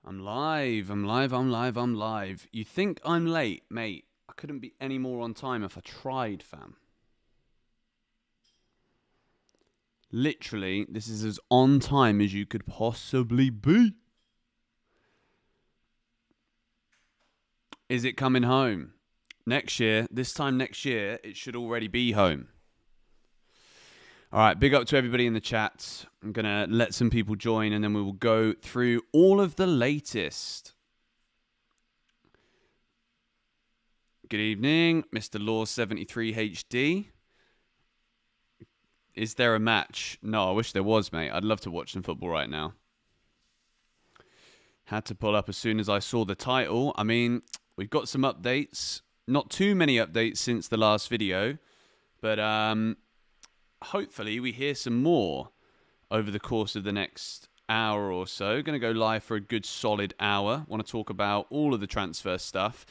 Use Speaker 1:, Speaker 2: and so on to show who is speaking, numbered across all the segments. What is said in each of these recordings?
Speaker 1: I'm live, I'm live, I'm live, I'm live. You think I'm late, mate? I couldn't be any more on time if I tried, fam. Literally, this is as on time as you could possibly be. Is it coming home? Next year, this time next year, it should already be home. All right, big up to everybody in the chat. I'm going to let some people join and then we will go through all of the latest. Good evening, Mr. Law 73 HD. Is there a match? No, I wish there was, mate. I'd love to watch some football right now. Had to pull up as soon as I saw the title. I mean, we've got some updates. Not too many updates since the last video, but hopefully we hear some more over the course of the next hour or so. Going to go live for a good solid hour. Want to talk about all of the transfer stuff.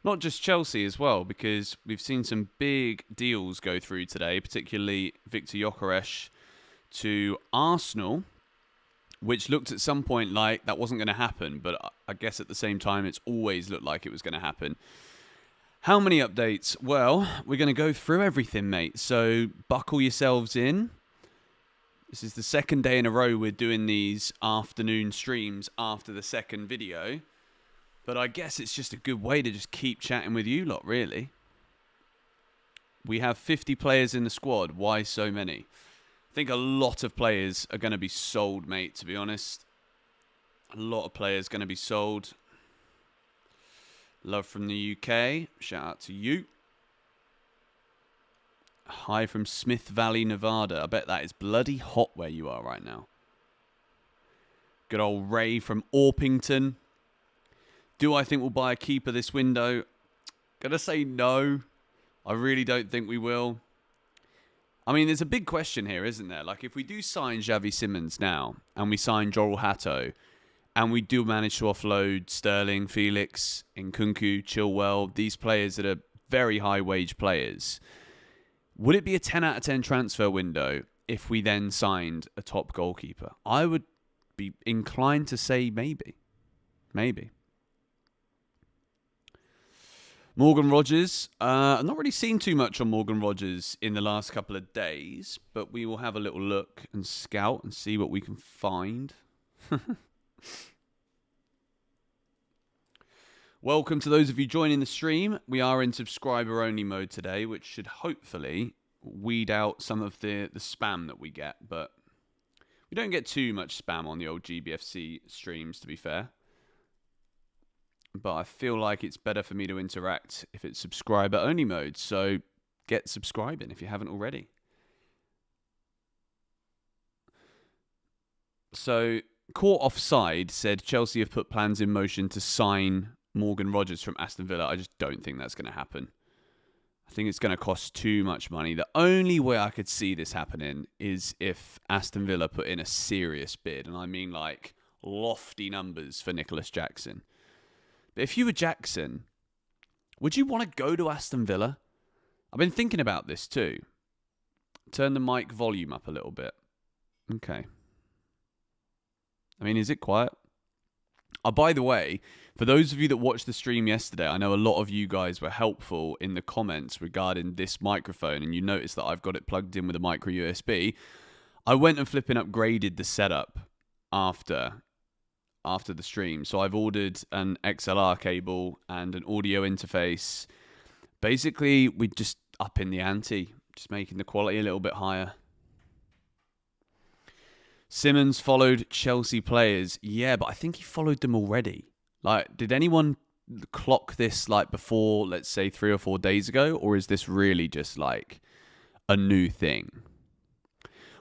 Speaker 1: Not just Chelsea as well, because we've seen some big deals go through today, particularly Viktor Gyökeres to Arsenal, which looked at some point like that wasn't going to happen, but I guess at the same time it's always looked like it was going to happen. How many updates? Well, we're going to go through everything, mate, so buckle yourselves in. This is the second day in a row we're doing these afternoon streams after the second video. But I guess it's just a good way to just keep chatting with you lot, really. We have 50 players in the squad. Why so many? I think a lot of players are going to be sold, mate, to be honest. A lot of players going to be sold. Love from the UK. Shout out to you. Hi from Smith Valley, Nevada. I bet that is bloody hot where you are right now. Good old Ray from Orpington. Do I think we'll buy a keeper this window? Gonna say no. I really don't think we will. I mean, there's a big question here, isn't there? Like, if we do sign Xavi Simons now, and we sign Joel Hatto, and we do manage to offload Sterling, Felix, Nkunku, Chilwell, these players that are very high-wage players, would it be a 10 out of 10 transfer window if we then signed a top goalkeeper? I would be inclined to say maybe. Maybe. Morgan Rogers. I've not really seen too much on Morgan Rogers in the last couple of days, but we will have a little look and scout and see what we can find. Welcome to those of you joining the stream. We are in subscriber-only mode today, which should hopefully weed out some of the spam that we get, but we don't get too much spam on the old GBFC streams, to be fair. But I feel like it's better for me to interact if it's subscriber-only mode. So get subscribing if you haven't already. So Caught Offside said Chelsea have put plans in motion to sign Morgan Rogers from Aston Villa. I just don't think that's going to happen. I think it's going to cost too much money. The only way I could see this happening is if Aston Villa put in a serious bid. And I mean like lofty numbers for Nicolas Jackson. But if you were Jackson, would you want to go to Aston Villa? I've been thinking about this too. Turn the mic volume up a little bit. Okay. I mean, is it quiet? Oh, by the way, for those of you that watched the stream yesterday, I know a lot of you guys were helpful in the comments regarding this microphone, and you noticed that I've got it plugged in with a micro USB. I went and flipping upgraded the setup after the stream. So I've ordered an XLR cable and an audio interface. Basically, we're just upping the ante, just making the quality a little bit higher. Simons followed Chelsea players. Yeah, but I think he followed them already. Like, did anyone clock this like before, let's say 3 or 4 days ago? Or is this really just like a new thing?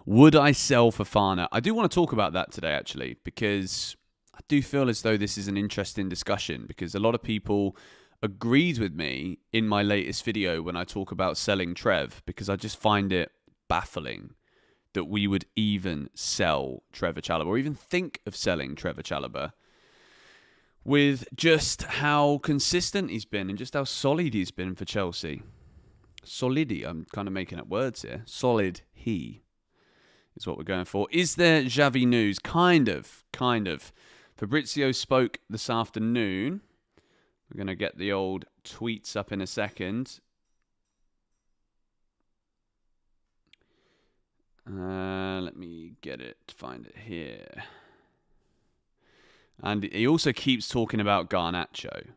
Speaker 1: Would I sell Fofana? I do want to talk about that today, actually, because I do feel as though this is an interesting discussion, because a lot of people agreed with me in my latest video when I talk about selling Trev, because I just find it baffling that we would even sell Trevor Chalobah or even think of selling Trevor Chalobah with just how consistent he's been and just how solid he's been for Chelsea. Solidi, I'm kind of making up words here. Solid he is what we're going for. Is there Xavi news? Kind of. Fabrizio spoke this afternoon. We're going to get the old tweets up in a second. Let me find it here. And he also keeps talking about Garnacho.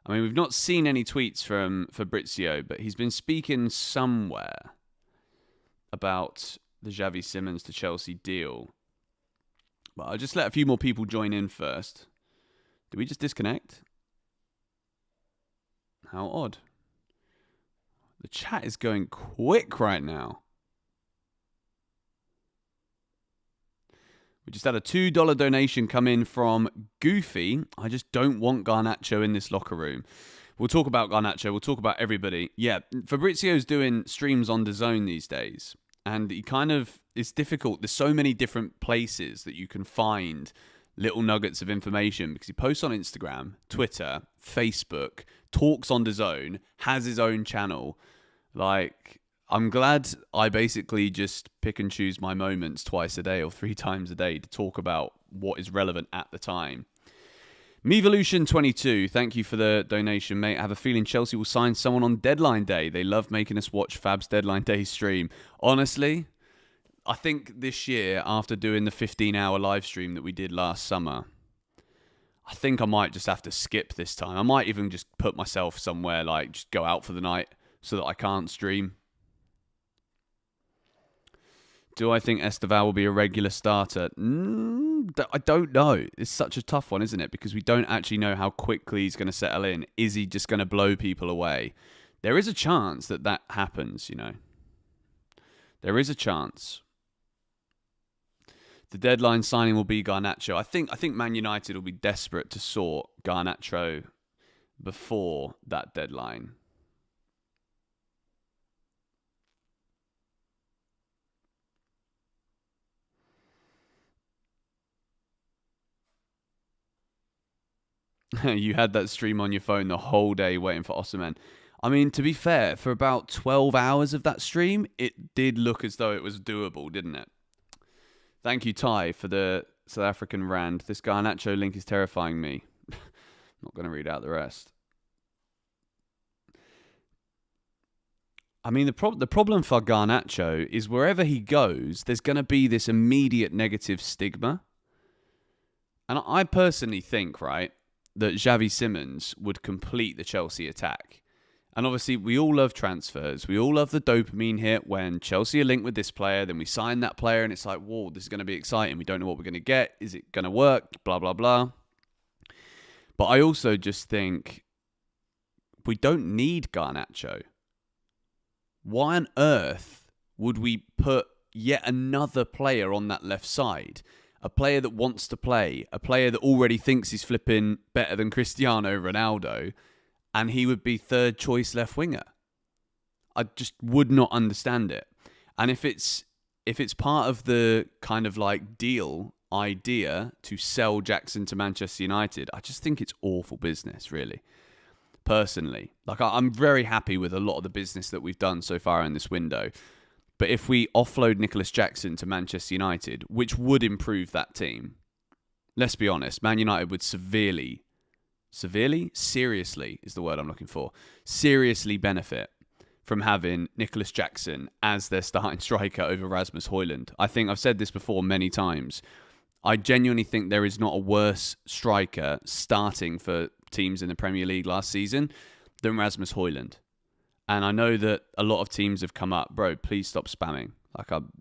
Speaker 1: I mean, we've not seen any tweets from Fabrizio, but he's been speaking somewhere about the Xavi Simons to Chelsea deal. But I'll just let a few more people join in first. Did we just disconnect? How odd. The chat is going quick right now. We just had a $2 donation come in from Goofy. I just don't want Garnacho in this locker room. We'll talk about Garnacho. We'll talk about everybody. Yeah, Fabrizio's doing streams on DAZN these days. And it's difficult. There's so many different places that you can find little nuggets of information because he posts on Instagram, Twitter, Facebook, talks on DAZN, has his own channel. I'm glad I basically just pick and choose my moments twice a day or 3 times a day to talk about what is relevant at the time. Mevolution22, thank you for the donation, mate. I have a feeling Chelsea will sign someone on deadline day. They love making us watch Fab's deadline day stream. Honestly, I think this year, after doing the 15-hour live stream that we did last summer, I think I might just have to skip this time. I might even just put myself somewhere, just go out for the night so that I can't stream. Do I think Esteval will be a regular starter? I don't know. It's such a tough one, isn't it? Because we don't actually know how quickly he's going to settle in. Is he just going to blow people away? There is a chance that happens, There is a chance. The deadline signing will be Garnacho. I think Man United will be desperate to sort Garnacho before that deadline. You had that stream on your phone the whole day waiting for Osimhen. I mean, to be fair, for about 12 hours of that stream, it did look as though it was doable, didn't it? Thank you, Ty, for the South African rand. This Garnacho link is terrifying me. Not going to read out the rest. I mean, the problem for Garnacho is wherever he goes, there's going to be this immediate negative stigma. And I personally think, right, that Xavi Simons would complete the Chelsea attack. And obviously, we all love transfers. We all love the dopamine hit when Chelsea are linked with this player, then we sign that player, and it's like, whoa, this is going to be exciting. We don't know what we're going to get. Is it going to work? Blah, blah, blah. But I also just think we don't need Garnacho. Why on earth would we put yet another player on that left side? A player that wants to play, a player that already thinks he's flipping better than Cristiano Ronaldo, and he would be third choice left winger. I just would not understand it. And if it's part of the kind of deal idea to sell Jackson to Manchester United, I just think it's awful business, really. Personally, I'm very happy with a lot of the business that we've done so far in this window. But if we offload Nicolas Jackson to Manchester United, which would improve that team, let's be honest, Man United would seriously is the word I'm looking for, seriously benefit from having Nicolas Jackson as their starting striker over Rasmus Højlund. I think I've said this before many times. I genuinely think there is not a worse striker starting for teams in the Premier League last season than Rasmus Højlund. And I know that a lot of teams have come up, bro, please stop spamming. I'm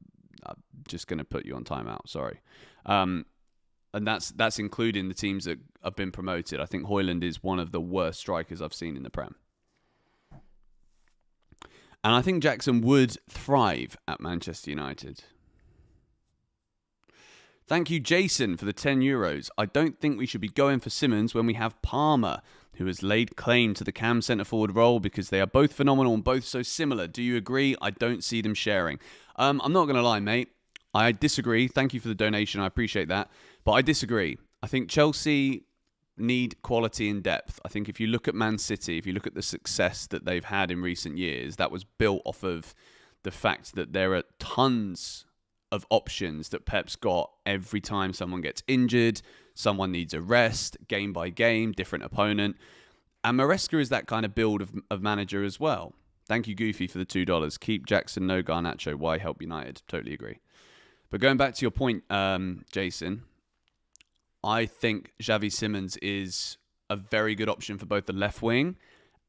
Speaker 1: just going to put you on timeout, sorry. And that's including the teams that have been promoted. I think Højlund is one of the worst strikers I've seen in the Prem. And I think Jackson would thrive at Manchester United. Thank you, Jason, for the €10. I don't think we should be going for Simons when we have Palmer, who has laid claim to the cam centre-forward role because they are both phenomenal and both so similar. Do you agree? I don't see them sharing. I'm not going to lie, mate. I disagree. Thank you for the donation. I appreciate that. But I disagree. I think Chelsea need quality and depth. I think if you look at Man City, if you look at the success that they've had in recent years, that was built off of the fact that there are tons of options that Pep's got every time someone gets injured, Someone needs a rest, game by game, different opponent. And Maresca is that kind of build of manager as well. Thank you, Goofy, for the $2. Keep Jackson, no Garnacho. Why help United? Totally agree. But going back to your point, Jason, I think Xavi Simons is a very good option for both the left wing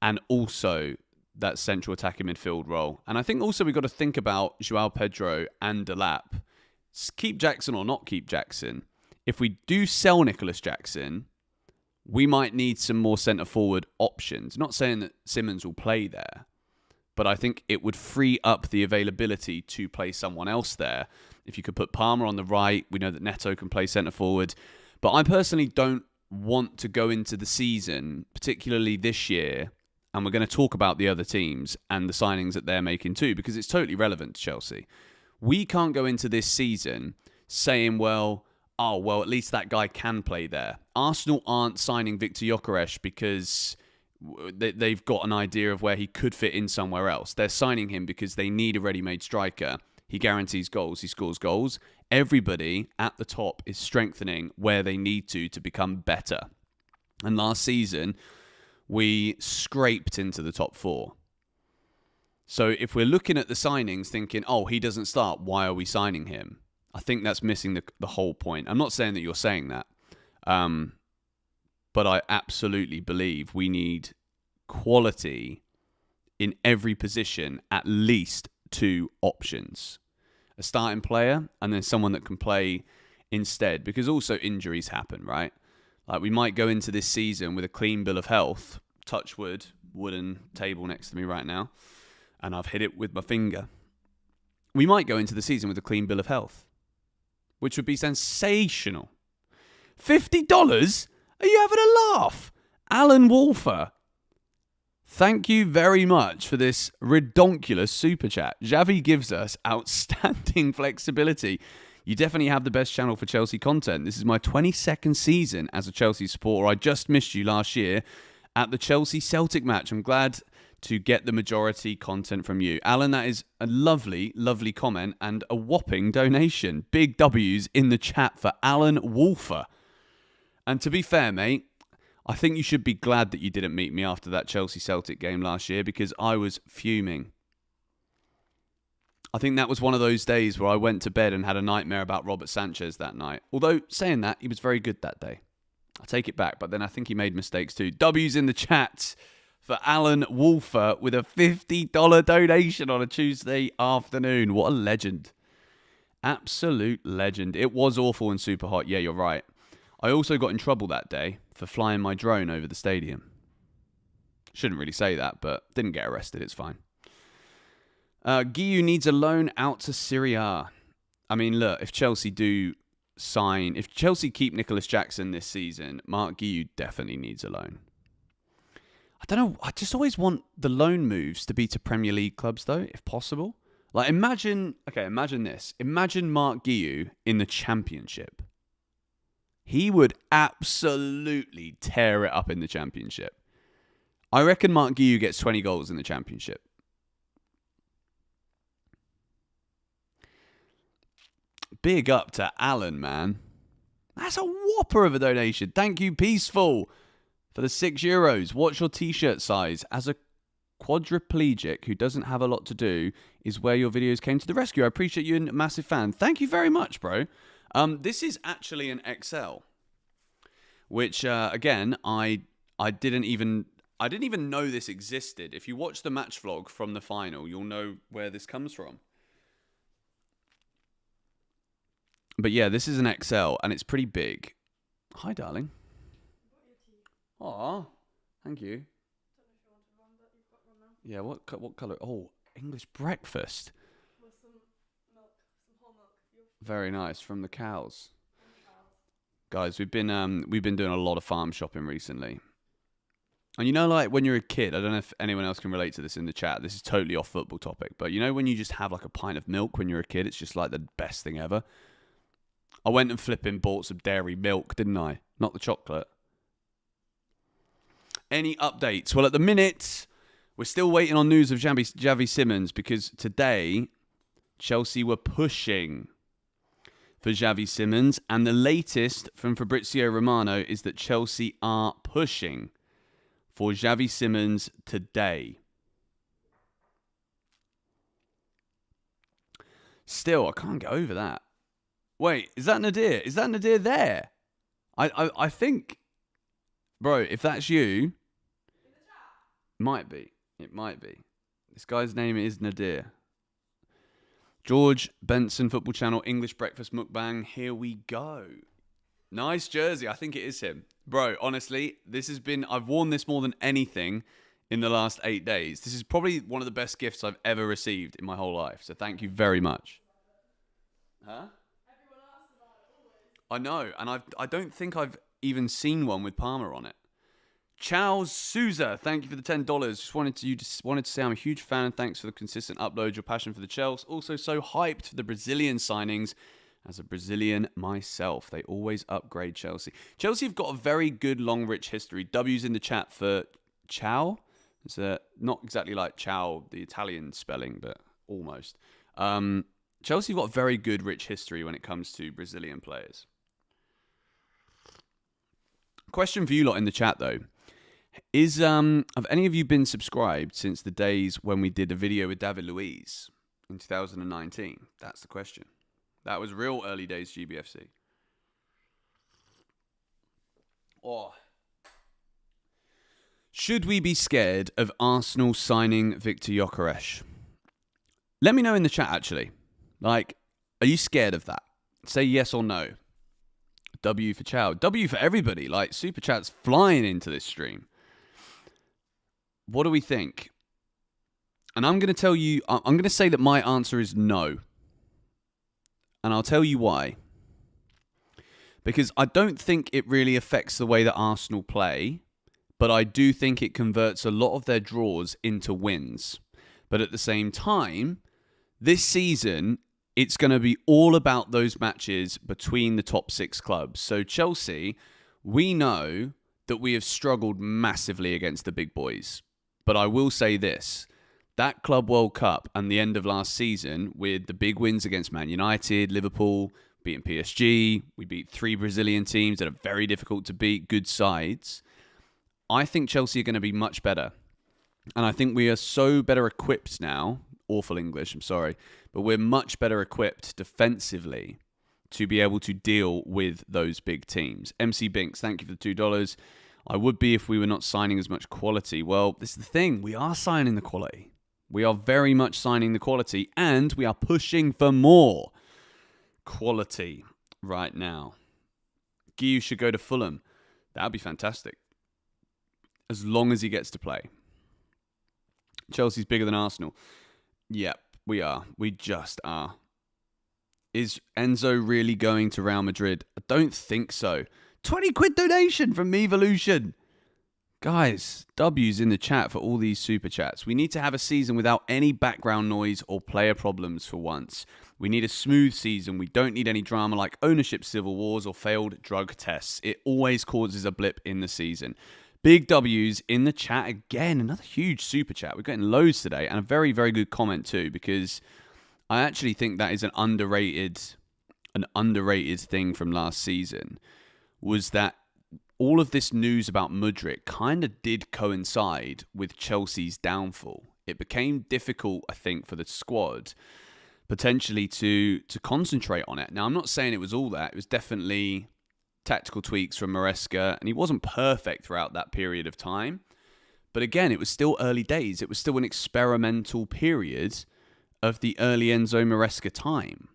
Speaker 1: and also that central attacking midfield role. And I think also we've got to think about Joao Pedro and Delap. Keep Jackson or not keep Jackson. If we do sell Nicolas Jackson, we might need some more centre-forward options. Not saying that Simons will play there, but I think it would free up the availability to play someone else there. If you could put Palmer on the right, we know that Neto can play centre-forward. But I personally don't want to go into the season, particularly this year, and we're going to talk about the other teams and the signings that they're making too, because it's totally relevant to Chelsea. We can't go into this season saying, at least that guy can play there. Arsenal aren't signing Viktor Gyökeres because they've got an idea of where he could fit in somewhere else. They're signing him because they need a ready-made striker. He guarantees goals. He scores goals. Everybody at the top is strengthening where they need to become better. And last season, we scraped into the top 4. So if we're looking at the signings thinking, he doesn't start, why are we signing him? I think that's missing the whole point. I'm not saying that you're saying that. But I absolutely believe we need quality in every position, at least 2 options. A starting player and then someone that can play instead. Because also injuries happen, right? Like we might go into this season with a clean bill of health. Touch wood, wooden table next to me right now. And I've hit it with my finger. We might go into the season with a clean bill of health, which would be sensational. $50? Are you having a laugh? Alan Wolfer. Thank you very much for this redonkulous super chat. Xavi gives us outstanding flexibility. You definitely have the best channel for Chelsea content. This is my 22nd season as a Chelsea supporter. I just missed you last year at the Chelsea-Celtic match. I'm glad to get the majority content from you. Alan, that is a lovely, lovely comment and a whopping donation. Big W's in the chat for Alan Wolfer. And to be fair, mate, I think you should be glad that you didn't meet me after that Chelsea-Celtic game last year because I was fuming. I think that was one of those days where I went to bed and had a nightmare about Robert Sanchez that night. Although, saying that, he was very good that day. I take it back, but then I think he made mistakes too. W's in the chat for Alan Wolfer with a $50 donation on a Tuesday afternoon. What a legend. Absolute legend. It was awful and super hot. Yeah, you're right. I also got in trouble that day for flying my drone over the stadium. Shouldn't really say that, but didn't get arrested. It's fine. Guiu needs a loan out to Serie A. I mean, look, if Chelsea keep Nicolas Jackson this season, Mark Guiu definitely needs a loan. I don't know. I just always want the loan moves to be to Premier League clubs, though, if possible. Like, imagine this. Imagine Mark Guiu in the Championship. He would absolutely tear it up in the Championship. I reckon Mark Guiu gets 20 goals in the Championship. Big up to Alan, man. That's a whopper of a donation. Thank you, Peaceful, for the €6. What's your t-shirt size? As a quadriplegic who doesn't have a lot to do is where your videos came to the rescue. I appreciate you and a massive fan. Thank you very much, bro. This is actually an XL, which again I didn't even know this existed. If you watch the match vlog from the final, you'll know where this comes from. But yeah, this is an XL and it's pretty big. Hi, darling. Aw, thank you. Yeah, what colour? Oh, English breakfast.
Speaker 2: With some milk, some whole milk.
Speaker 1: Very nice, from the cows. Guys, we've been doing a lot of farm shopping recently. And you know, like when you're a kid, I don't know if anyone else can relate to this in the chat. This is totally off football topic, but you know when you just have like a pint of milk when you're a kid, it's just like the best thing ever. I went and flipping bought some dairy milk, didn't I? Not the chocolate. Any updates? Well, at the minute, we're still waiting on news of Xavi Simons because today, Chelsea were pushing for Xavi Simons. And the latest from Fabrizio Romano is that Chelsea are pushing for Xavi Simons today. Still, I can't get over that. Wait, is that Nadir? Is that Nadir there? I think, bro, if that's you, might be. It might be. This guy's name is Nadir. George Benson, Football Channel, English Breakfast Mukbang. Here we go. Nice jersey. I think it is him. Bro, honestly, I've worn this more than anything in the last 8 days. This is probably one of the best gifts I've ever received in my whole life. So thank you very much. Huh?
Speaker 2: Everyone asks about it always.
Speaker 1: I know, and I don't think I've even seen one with Palmer on it. Charles Souza, thank you for the $10. Just wanted to say I'm a huge fan and thanks for the consistent upload. Your passion for the Chelsea. Also so hyped for the Brazilian signings. As a Brazilian myself, they always upgrade Chelsea. Chelsea have got a very good, long, rich history. W's in the chat for Ciao. It's not exactly like Ciao, the Italian spelling, but almost. Chelsea have got a very good, rich history when it comes to Brazilian players. Question for you lot in the chat, though. Have any of you been subscribed since the days when we did a video with David Luiz in 2019? That's the question. That was real early days GBFC. Oh. Should we be scared of Arsenal signing Victor Gyökeres? Let me know in the chat, actually. Like, are you scared of that? Say yes or no. W for Chow. W for everybody. Like, Super Chat's flying into this stream. What do we think? And I'm going to say that my answer is no. And I'll tell you why. Because I don't think it really affects the way that Arsenal play, but I do think it converts a lot of their draws into wins. But at the same time, this season, it's going to be all about those matches between the top 6 clubs. So Chelsea, we know that we have struggled massively against the big boys. But I will say this. That Club World Cup and the end of last season with the big wins against Man United, Liverpool, beating PSG, we beat 3 Brazilian teams that are very difficult to beat, good sides. I think Chelsea are going to be much better. And I think we are so better equipped now, awful English, I'm sorry, but we're much better equipped defensively to be able to deal with those big teams. MC Binks, thank you for the $2. I would be if we were not signing as much quality. Well, this is the thing. We are signing the quality. We are very much signing the quality, and we are pushing for more quality right now. Guiu should go to Fulham. That would be fantastic. As long as he gets to play. Chelsea's bigger than Arsenal. Yep, we are. We just are. Is Enzo really going to Real Madrid? I don't think so. 20 quid donation from Mevolution. Guys, W's in the chat for all these super chats. We need to have a season without any background noise or player problems for once. We need a smooth season. We don't need any drama like ownership civil wars or failed drug tests. It always causes a blip in the season. Big W's in the chat again. Another huge super chat. We're getting loads today and a very, very good comment too, because I actually think that is an underrated thing from last season. Was that all of this news about Mudryk kind of did coincide with Chelsea's downfall. It became difficult, I think, for the squad potentially to concentrate on it. Now, I'm not saying it was all that. It was definitely tactical tweaks from Maresca, and he wasn't perfect throughout that period of time. But again, it was still early days. It was still an experimental period of the early Enzo Maresca time.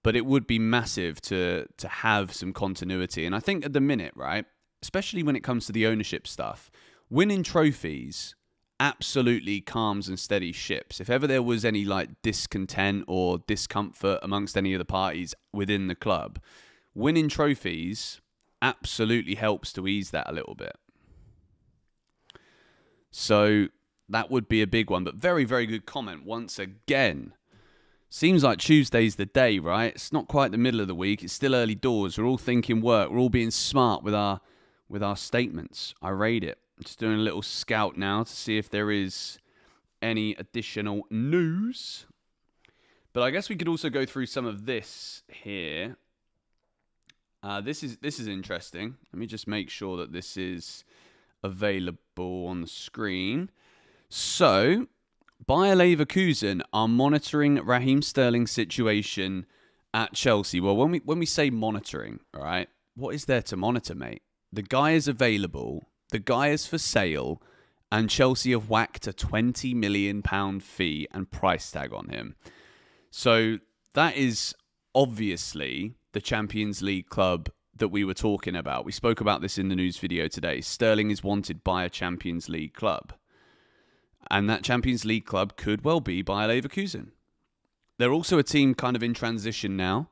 Speaker 1: But it would be massive to have some continuity. And I think at the minute, right, especially when it comes to the ownership stuff, winning trophies absolutely calms and steadies ships. If ever there was any like discontent or discomfort amongst any of the parties within the club, winning trophies absolutely helps to ease that a little bit. So that would be a big one. But very, very good comment once again. Seems like Tuesday's the day, right? It's not quite the middle of the week. It's still early doors. We're all thinking work. We're all being smart with our statements. I rate it. Just doing a little scout now to see if there is any additional news. But I guess we could also go through some of this here. This is interesting. Let me just make sure that this is available on the screen. So, Bayer Leverkusen are monitoring Raheem Sterling's situation at Chelsea. Well, when we say monitoring, all right, what is there to monitor, mate? The guy is available, the guy is for sale, and Chelsea have whacked a £20 million fee and price tag on him. So that is obviously the Champions League club that we were talking about. We spoke about this in the news video today. Sterling is wanted by a Champions League club. And that Champions League club could well be Bayer Leverkusen. They're also a team kind of in transition now,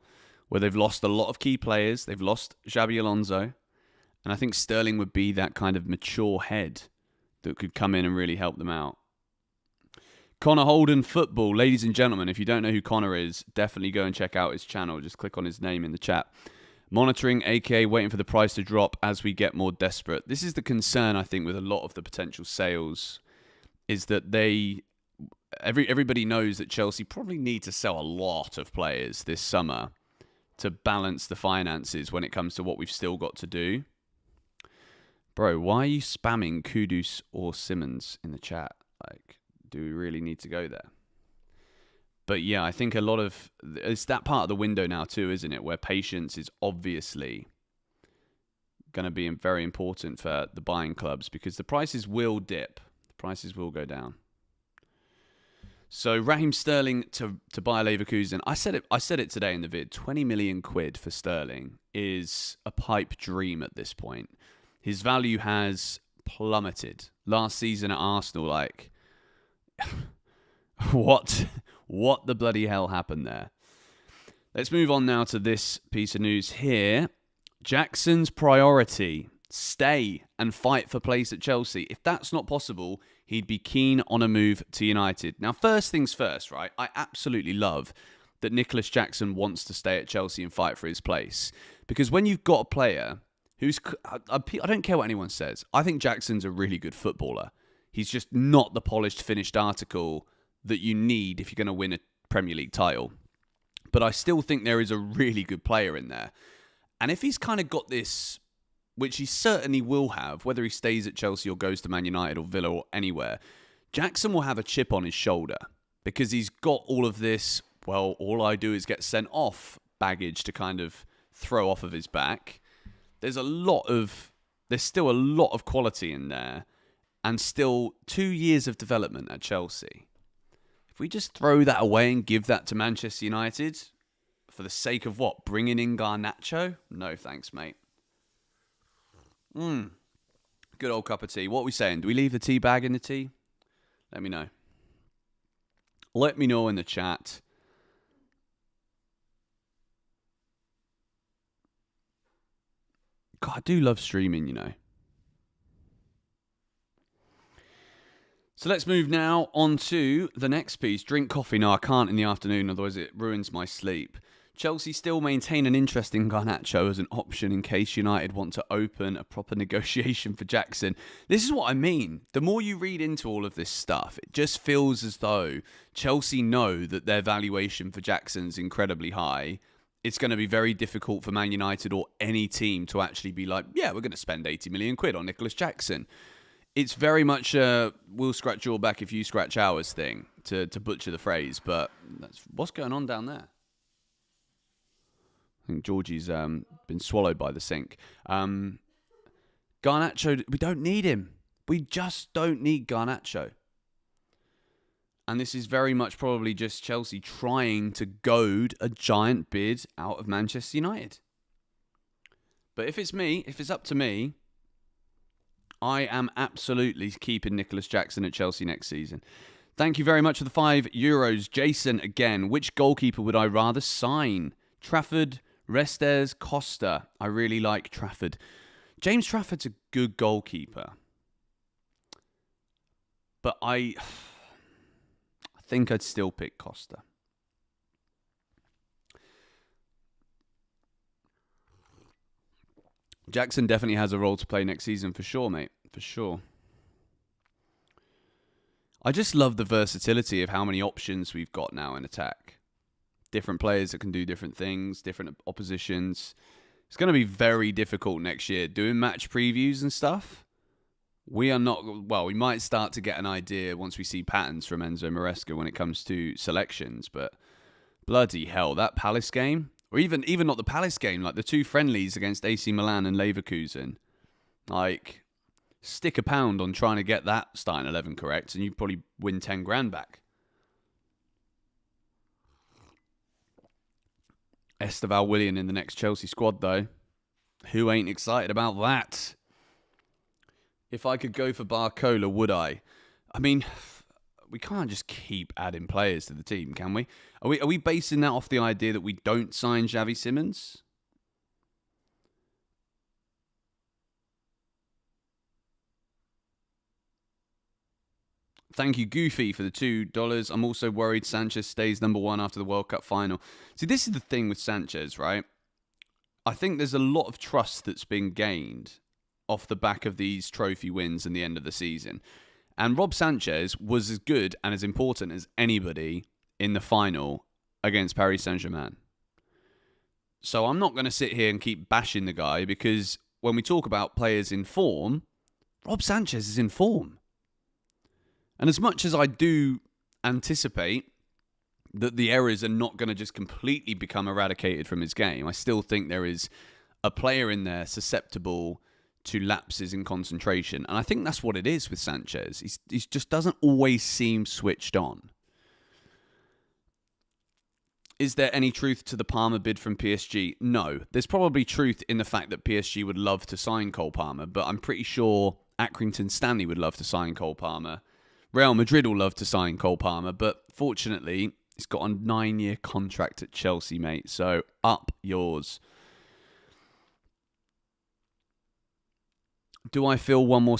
Speaker 1: where they've lost a lot of key players. They've lost Xabi Alonso. And I think Sterling would be that kind of mature head that could come in and really help them out. Connor Holden Football. Ladies and gentlemen, if you don't know who Connor is, definitely go and check out his channel. Just click on his name in the chat. Monitoring, aka waiting for the price to drop as we get more desperate. This is the concern, I think, with a lot of the potential sales, is that everybody knows that Chelsea probably need to sell a lot of players this summer to balance the finances when it comes to what we've still got to do. Bro, why are you spamming Kudus or Simons in the chat? Like, do we really need to go there? But yeah, I think it's that part of the window now too, isn't it? Where patience is obviously going to be very important for the buying clubs, because the prices will dip. The prices will go down. So Raheem Sterling to Bayer Leverkusen. I said it today in the vid. 20 million quid for Sterling is a pipe dream at this point. His value has plummeted. Last season at Arsenal, like, what the bloody hell happened there? Let's move on now to this piece of news here. Jackson's priority: stay and fight for place at Chelsea. If that's not possible, he'd be keen on a move to United. Now, first things first, right? I absolutely love that Nicolas Jackson wants to stay at Chelsea and fight for his place. Because when you've got a player who's... I don't care what anyone says. I think Jackson's a really good footballer. He's just not the polished, finished article that you need if you're going to win a Premier League title. But I still think there is a really good player in there. And if he's kind of got this, which he certainly will have, whether he stays at Chelsea or goes to Man United or Villa or anywhere, Jackson will have a chip on his shoulder because he's got all of this, well, all I do is get sent off baggage to kind of throw off of his back. There's still a lot of quality in there, and still 2 years of development at Chelsea. If we just throw that away and give that to Manchester United for the sake of what? Bringing in Garnacho? No thanks, mate. Good old cup of tea. What are we saying? Do we leave the tea bag in the tea? Let me know. Let me know in the chat. God, I do love streaming, you know. So let's move now on to the next piece. Drink coffee. No, I can't in the afternoon, otherwise it ruins my sleep. Chelsea still maintain an interest in Garnacho as an option in case United want to open a proper negotiation for Jackson. This is what I mean. The more you read into all of this stuff, it just feels as though Chelsea know that their valuation for Jackson's incredibly high. It's going to be very difficult for Man United or any team to actually be like, yeah, we're going to spend 80 million quid on Nicolas Jackson. It's very much a we'll scratch your back if you scratch ours thing, to butcher the phrase. But that's what's going on down there. I think Georgie's been swallowed by the sink. Garnacho, we don't need him. We just don't need Garnacho. And this is very much probably just Chelsea trying to goad a giant bid out of Manchester United. But if it's up to me, I am absolutely keeping Nicolas Jackson at Chelsea next season. Thank you very much for the €5. Jason, again, which goalkeeper would I rather sign? Trafford, Restes, Costa. I really like Trafford. James Trafford's a good goalkeeper. But I think I'd still pick Costa. Jackson definitely has a role to play next season for sure, mate. For sure. I just love the versatility of how many options we've got now in attack. different players that can do different things, different oppositions. It's going to be very difficult next year. Doing match previews and stuff, we are not... Well, we might start to get an idea once we see patterns from Enzo Maresca when it comes to selections, but bloody hell, that Palace game, or even not the Palace game, like the two friendlies against AC Milan and Leverkusen, like, stick a pound on trying to get that starting 11 correct, and you probably win 10 grand back. Esteval Willian in the next Chelsea squad, though. Who ain't excited about that? If I could go for Barcola, would I? I mean, we can't just keep adding players to the team, can we? Are we basing that off the idea that we don't sign Xavi Simons? Thank you, Goofy, for the $2. I'm also worried Sanchez stays number one after the World Cup final. See, this is the thing with Sanchez, right? I think there's a lot of trust that's been gained off the back of these trophy wins in the end of the season. And Rob Sanchez was as good and as important as anybody in the final against Paris Saint-Germain. So I'm not going to sit here and keep bashing the guy, because when we talk about players in form, Rob Sanchez is in form. And as much as I do anticipate that the errors are not going to just completely become eradicated from his game, I still think there is a player in there susceptible to lapses in concentration. And I think that's what it is with Sanchez. He just doesn't always seem switched on. Is there any truth to the Palmer bid from PSG? No. There's probably truth in the fact that PSG would love to sign Cole Palmer, but I'm pretty sure Accrington Stanley would love to sign Cole Palmer. Real Madrid will love to sign Cole Palmer, but fortunately, he's got a 9-year contract at Chelsea, mate. So, up yours. Do I feel one more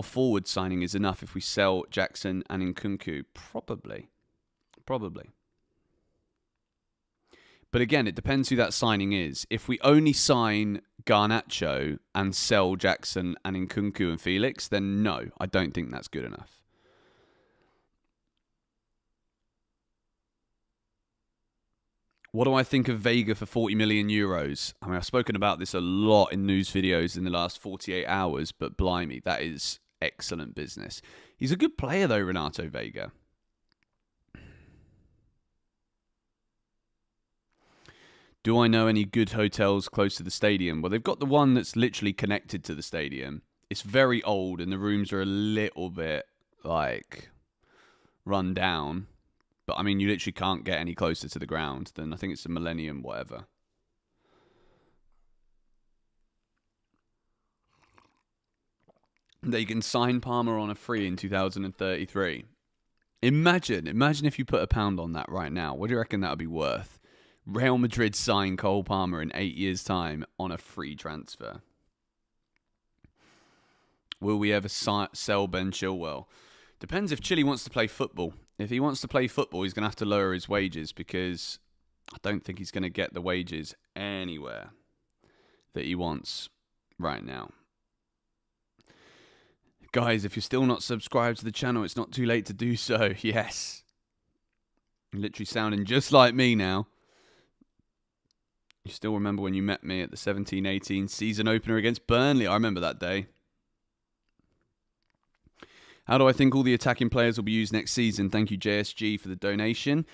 Speaker 1: forward signing is enough if we sell Jackson and Nkunku? Probably. But again, it depends who that signing is. If we only sign Garnacho and sell Jackson and Nkunku and Felix, then no, I don't think that's good enough. What do I think of Veiga for 40 million euros? I mean, I've spoken about this a lot in news videos in the last 48 hours, but blimey, that is excellent business. He's a good player though, Renato Veiga. Do I know any good hotels close to the stadium? Well, they've got the one that's literally connected to the stadium. It's very old and the rooms are a little bit, like, run down. But, I mean, you literally can't get any closer to the ground than, I think it's a Millennium, whatever. They can sign Palmer on a free in 2033. Imagine if you put £1 on that right now. What do you reckon that would be worth? Real Madrid sign Cole Palmer in 8 years' time on a free transfer. Will we ever sell Ben Chilwell? Depends if Chile wants to play football. If he wants to play football, he's going to have to lower his wages, because I don't think he's going to get the wages anywhere that he wants right now. Guys, if you're still not subscribed to the channel, it's not too late to do so. Yes. You're literally sounding just like me now. You still remember when you met me at the 17-18 season opener against Burnley? I remember that day. How do I think all the attacking players will be used next season? Thank you, JSG, for the donation.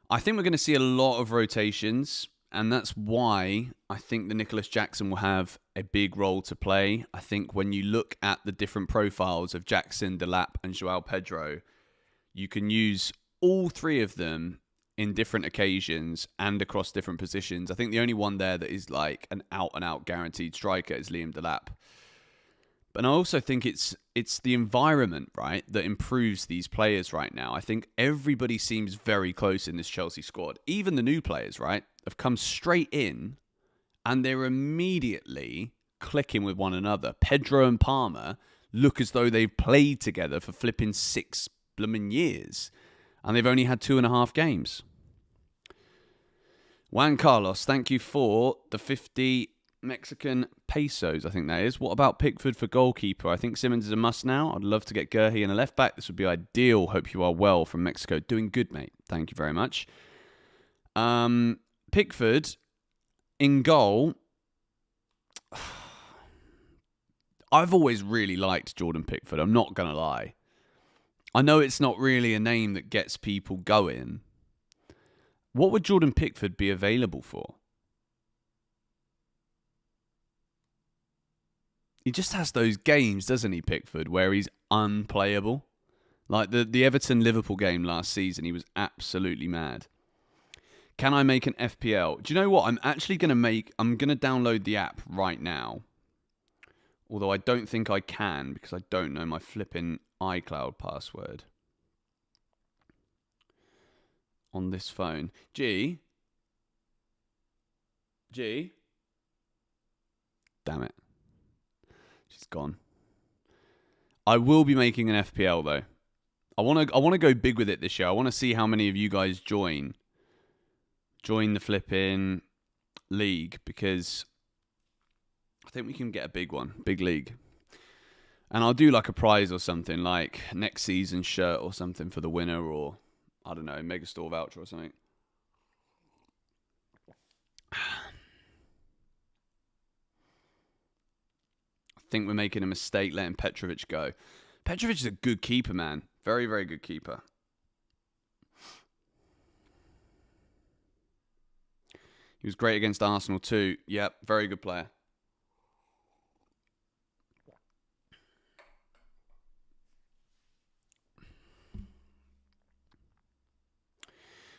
Speaker 1: I think we're going to see a lot of rotations, and that's why I think the Nicolas Jackson will have a big role to play. I think when you look at the different profiles of Jackson, Delap, and João Pedro, you can use all three of them in different occasions and across different positions. I think the only one there that is like an out-and-out guaranteed striker is Liam Delap. But I also think it's the environment, right, that improves these players right now. I think everybody seems very close in this Chelsea squad. Even the new players, right, have come straight in and they're immediately clicking with one another. Pedro and Palmer look as though they've played together for flipping 6 blooming years. And they've only had 2.5 games. Juan Carlos, thank you for the 50 Mexican pesos, I think that is. What about Pickford for goalkeeper? I think Simons is a must now. I'd love to get Gurhey in a left back. This would be ideal. Hope you are well from Mexico. Doing good, mate. Thank you very much. Pickford in goal. I've always really liked Jordan Pickford. I'm not going to lie. I know it's not really a name that gets people going. What would Jordan Pickford be available for? He just has those games, doesn't he, Pickford, where he's unplayable. Like the Everton-Liverpool game last season, he was absolutely mad. Can I make an FPL? Do you know what? I'm going to download the app right now. Although I don't think I can because I don't know my flipping iCloud password on this phone. G? Damn it. She's gone. I will be making an FPL though. I want to go big with it this year. I want to see how many of you guys join the flipping league because I think we can get a big one, big league. And I'll do like a prize or something, like next season's shirt or something for the winner, or I don't know, Megastore voucher or something. I think we're making a mistake letting Petrovic go. Petrovic is a good keeper, man. Very, very good keeper. He was great against Arsenal too. Yep, very good player.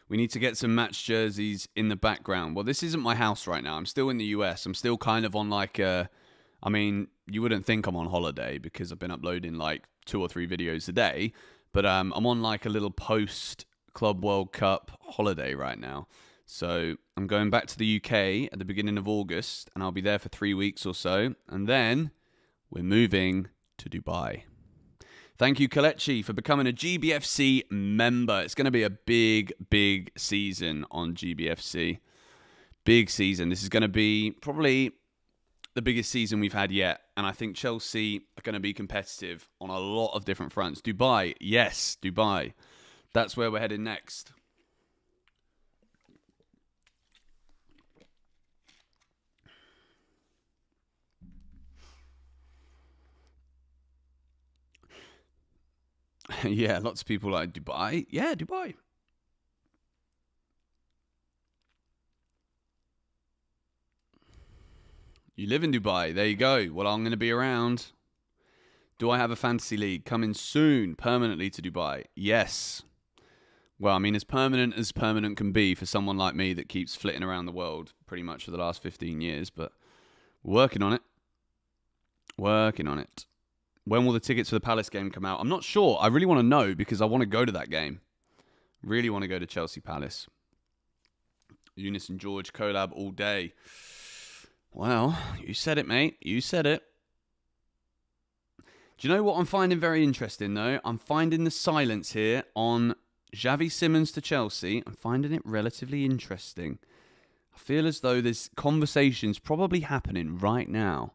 Speaker 1: We need to get some match jerseys in the background. Well, this isn't my house right now. I'm still in the US. I'm still kind of on like a... I mean, you wouldn't think I'm on holiday because I've been uploading like 2 or 3 videos a day. But I'm on like a little post-Club World Cup holiday right now. So I'm going back to the UK at the beginning of August. And I'll be there for 3 weeks or so. And then we're moving to Dubai. Thank you, Kalechi, for becoming a GBFC member. It's going to be a big, big season on GBFC. Big season. This is going to be probably the biggest season we've had yet. And I think Chelsea are going to be competitive on a lot of different fronts. Dubai, yes, Dubai. That's where we're heading next. Yeah, lots of people like Dubai. Yeah, Dubai. You live in Dubai. There you go. Well, I'm going to be around. Do I have a fantasy league coming soon permanently to Dubai? Yes. Well, I mean, as permanent can be for someone like me that keeps flitting around the world pretty much for the last 15 years, but working on it. Working on it. When will the tickets for the Palace game come out? I'm not sure. I really want to know because I want to go to that game. Really want to go to Chelsea Palace. Eunice and George collab all day. Well, you said it, mate. You said it. Do you know what I'm finding very interesting, though? I'm finding the silence here on Xavi Simons to Chelsea. I'm finding it relatively interesting. I feel as though there's conversations probably happening right now.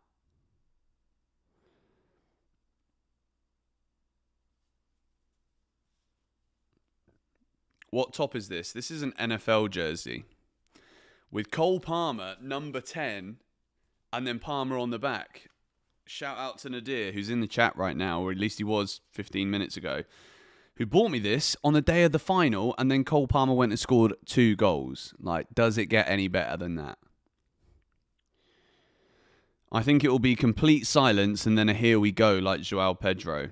Speaker 1: What top is this? This is an NFL jersey with Cole Palmer, number 10, and then Palmer on the back. Shout out to Nadir, who's in the chat right now, or at least he was 15 minutes ago, who bought me this on the day of the final, and then Cole Palmer went and scored 2 goals. Like, does it get any better than that? I think it will be complete silence, and then a here we go, like Joao Pedro.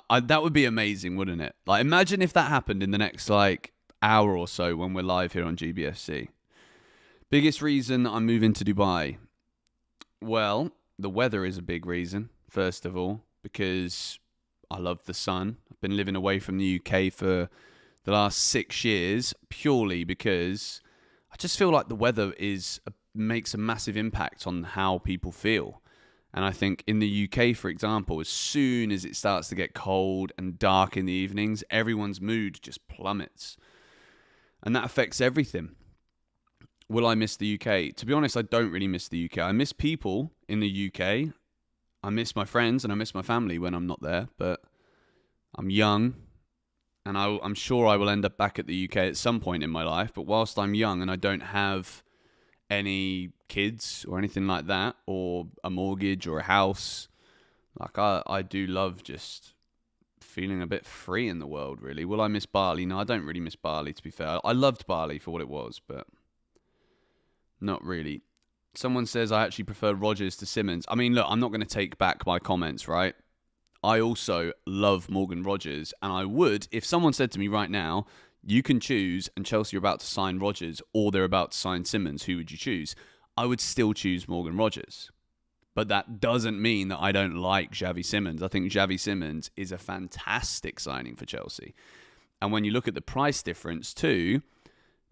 Speaker 1: That would be amazing, wouldn't it? Like, imagine if that happened in the next, hour or so when we're live here on GBFC. Biggest reason I'm moving to Dubai. Well, the weather is a big reason, first of all, because I love the sun. I've been living away from the UK for the last 6 years purely because I just feel like the weather makes a massive impact on how people feel. And I think in the UK, for example, as soon as it starts to get cold and dark in the evenings, everyone's mood just plummets. And that affects everything. Will I miss the UK? To be honest, I don't really miss the UK. I miss people in the UK. I miss my friends and I miss my family when I'm not there. But I'm young and I'm sure I will end up back at the UK at some point in my life. But whilst I'm young and I don't have any kids or anything like that, or a mortgage or a house, like I do love just feeling a bit free in the world, really. Will I miss Bali? No, I don't really miss Bali, to be fair. I loved Bali for what it was, but not really. Someone says I actually prefer Rodgers to Simons. I mean, look, I'm not going to take back my comments, right? I also love Morgan Rodgers, and I would, if someone said to me right now, you can choose, and Chelsea are about to sign Rodgers, or they're about to sign Simons, who would you choose? I would still choose Morgan Rodgers. But that doesn't mean that I don't like Xavi Simons. I think Xavi Simons is a fantastic signing for Chelsea. And when you look at the price difference too,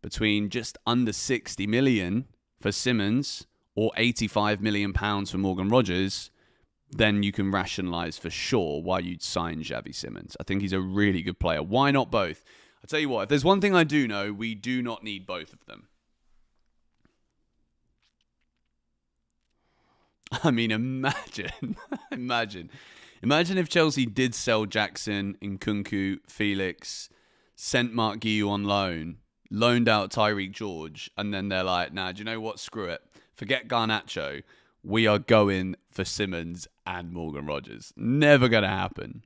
Speaker 1: between just under 60 million for Simons or 85 million pounds for Morgan Rodgers, then you can rationalise for sure why you'd sign Xavi Simons. I think he's a really good player. Why not both? I'll tell you what, if there's one thing I do know, we do not need both of them. I mean, imagine if Chelsea did sell Jackson, Nkunku, Felix, sent Mark Guiu on loan, loaned out Tyreek George, and then they're like, nah, do you know what? Screw it. Forget Garnacho. We are going for Simons and Morgan Rodgers. Never going to happen.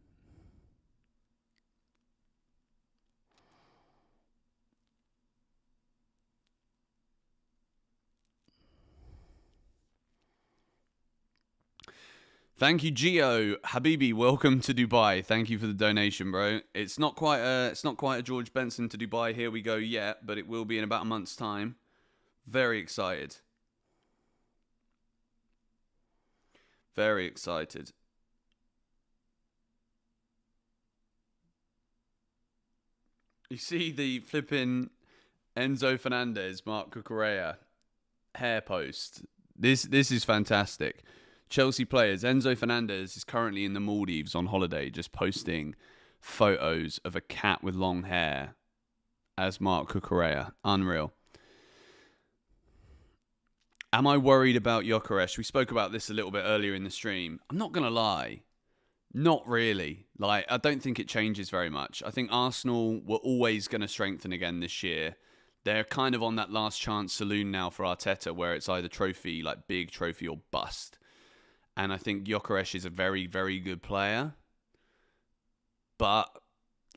Speaker 1: Thank you, Gio. Habibi, welcome to Dubai. Thank you for the donation, bro. It's not quite a George Benson to Dubai. Here we go yet, but it will be in about a month's time. Very excited. Very excited. You see the flipping Enzo Fernandez, Mark Cucurella hair post. This is fantastic. Chelsea players. Enzo Fernandez is currently in the Maldives on holiday, just posting photos of a cat with long hair as Mark Cucurella. Unreal. Am I worried about Gyökeres? We spoke about this a little bit earlier in the stream. I'm not going to lie. Not really. Like, I don't think it changes very much. I think Arsenal were always going to strengthen again this year. They're kind of on that last chance saloon now for Arteta, where it's either trophy, like big trophy, or bust. And I think Gyökeres is a very, very good player. But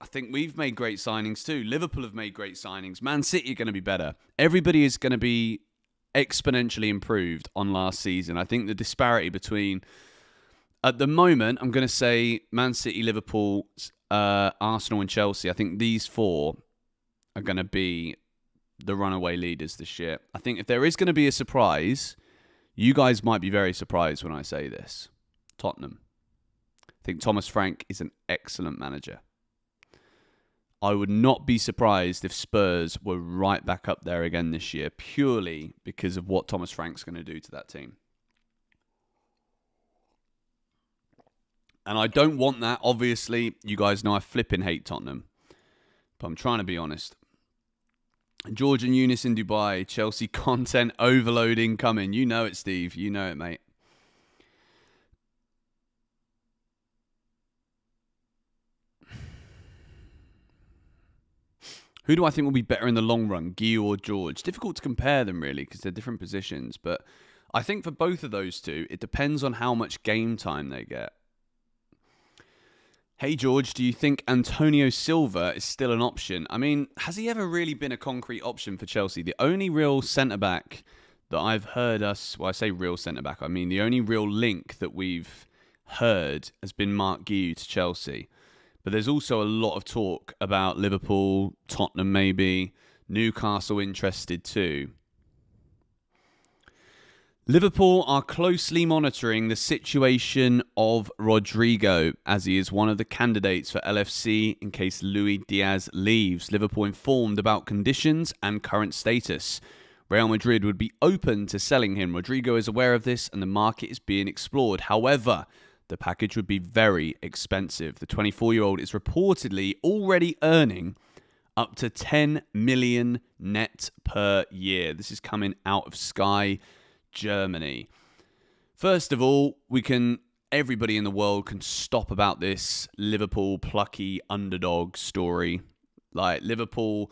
Speaker 1: I think we've made great signings too. Liverpool have made great signings. Man City are going to be better. Everybody is going to be exponentially improved on last season. I think the disparity between, at the moment, I'm going to say Man City, Liverpool, Arsenal and Chelsea. I think these four are going to be the runaway leaders this year. I think if there is going to be a surprise, you guys might be very surprised when I say this. Tottenham. I think Thomas Frank is an excellent manager. I would not be surprised if Spurs were right back up there again this year, purely because of what Thomas Frank's going to do to that team. And I don't want that. Obviously, you guys know I flipping hate Tottenham. But I'm trying to be honest. George and Eunice in Dubai. Chelsea content overload incoming. You know it, Steve. You know it, mate. Who do I think will be better in the long run, Guiu or George? Difficult to compare them, really, because they're different positions. But I think for both of those two, it depends on how much game time they get. Hey, George, do you think Antonio Silva is still an option? I mean, has he ever really been a concrete option for Chelsea? The only real centre-back that I've heard us... Well, I say real centre-back. I mean, the only real link that we've heard has been Mark Guiu to Chelsea. But there's also a lot of talk about Liverpool, Tottenham maybe, Newcastle interested too. Liverpool are closely monitoring the situation of Rodrigo, as he is one of the candidates for LFC in case Luis Diaz leaves. Liverpool informed about conditions and current status. Real Madrid would be open to selling him. Rodrigo is aware of this and the market is being explored. However, the package would be very expensive. The 24-year-old is reportedly already earning up to 10 million net per year. This is coming out of Sky Germany. First of all, we can everybody in the world can stop about this Liverpool plucky underdog story. Like Liverpool,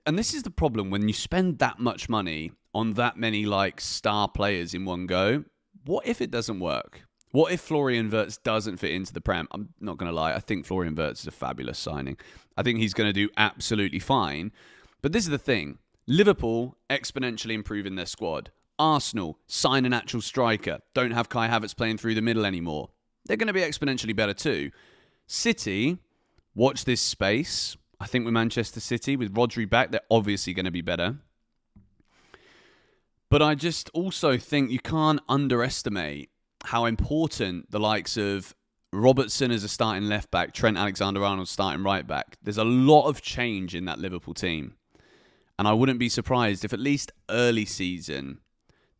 Speaker 1: and this is the problem when you spend that much money on that many like star players in one go. What if it doesn't work? What if Florian Wirtz doesn't fit into the Prem? I'm not going to lie. I think Florian Wirtz is a fabulous signing. I think he's going to do absolutely fine. But this is the thing. Liverpool exponentially improving their squad. Arsenal sign an actual striker. Don't have Kai Havertz playing through the middle anymore. They're going to be exponentially better too. City, watch this space. I think with Manchester City, with Rodri back, they're obviously going to be better. But I just also think you can't underestimate how important the likes of Robertson as a starting left back, Trent Alexander-Arnold starting right back. There's a lot of change in that Liverpool team. And I wouldn't be surprised if at least early season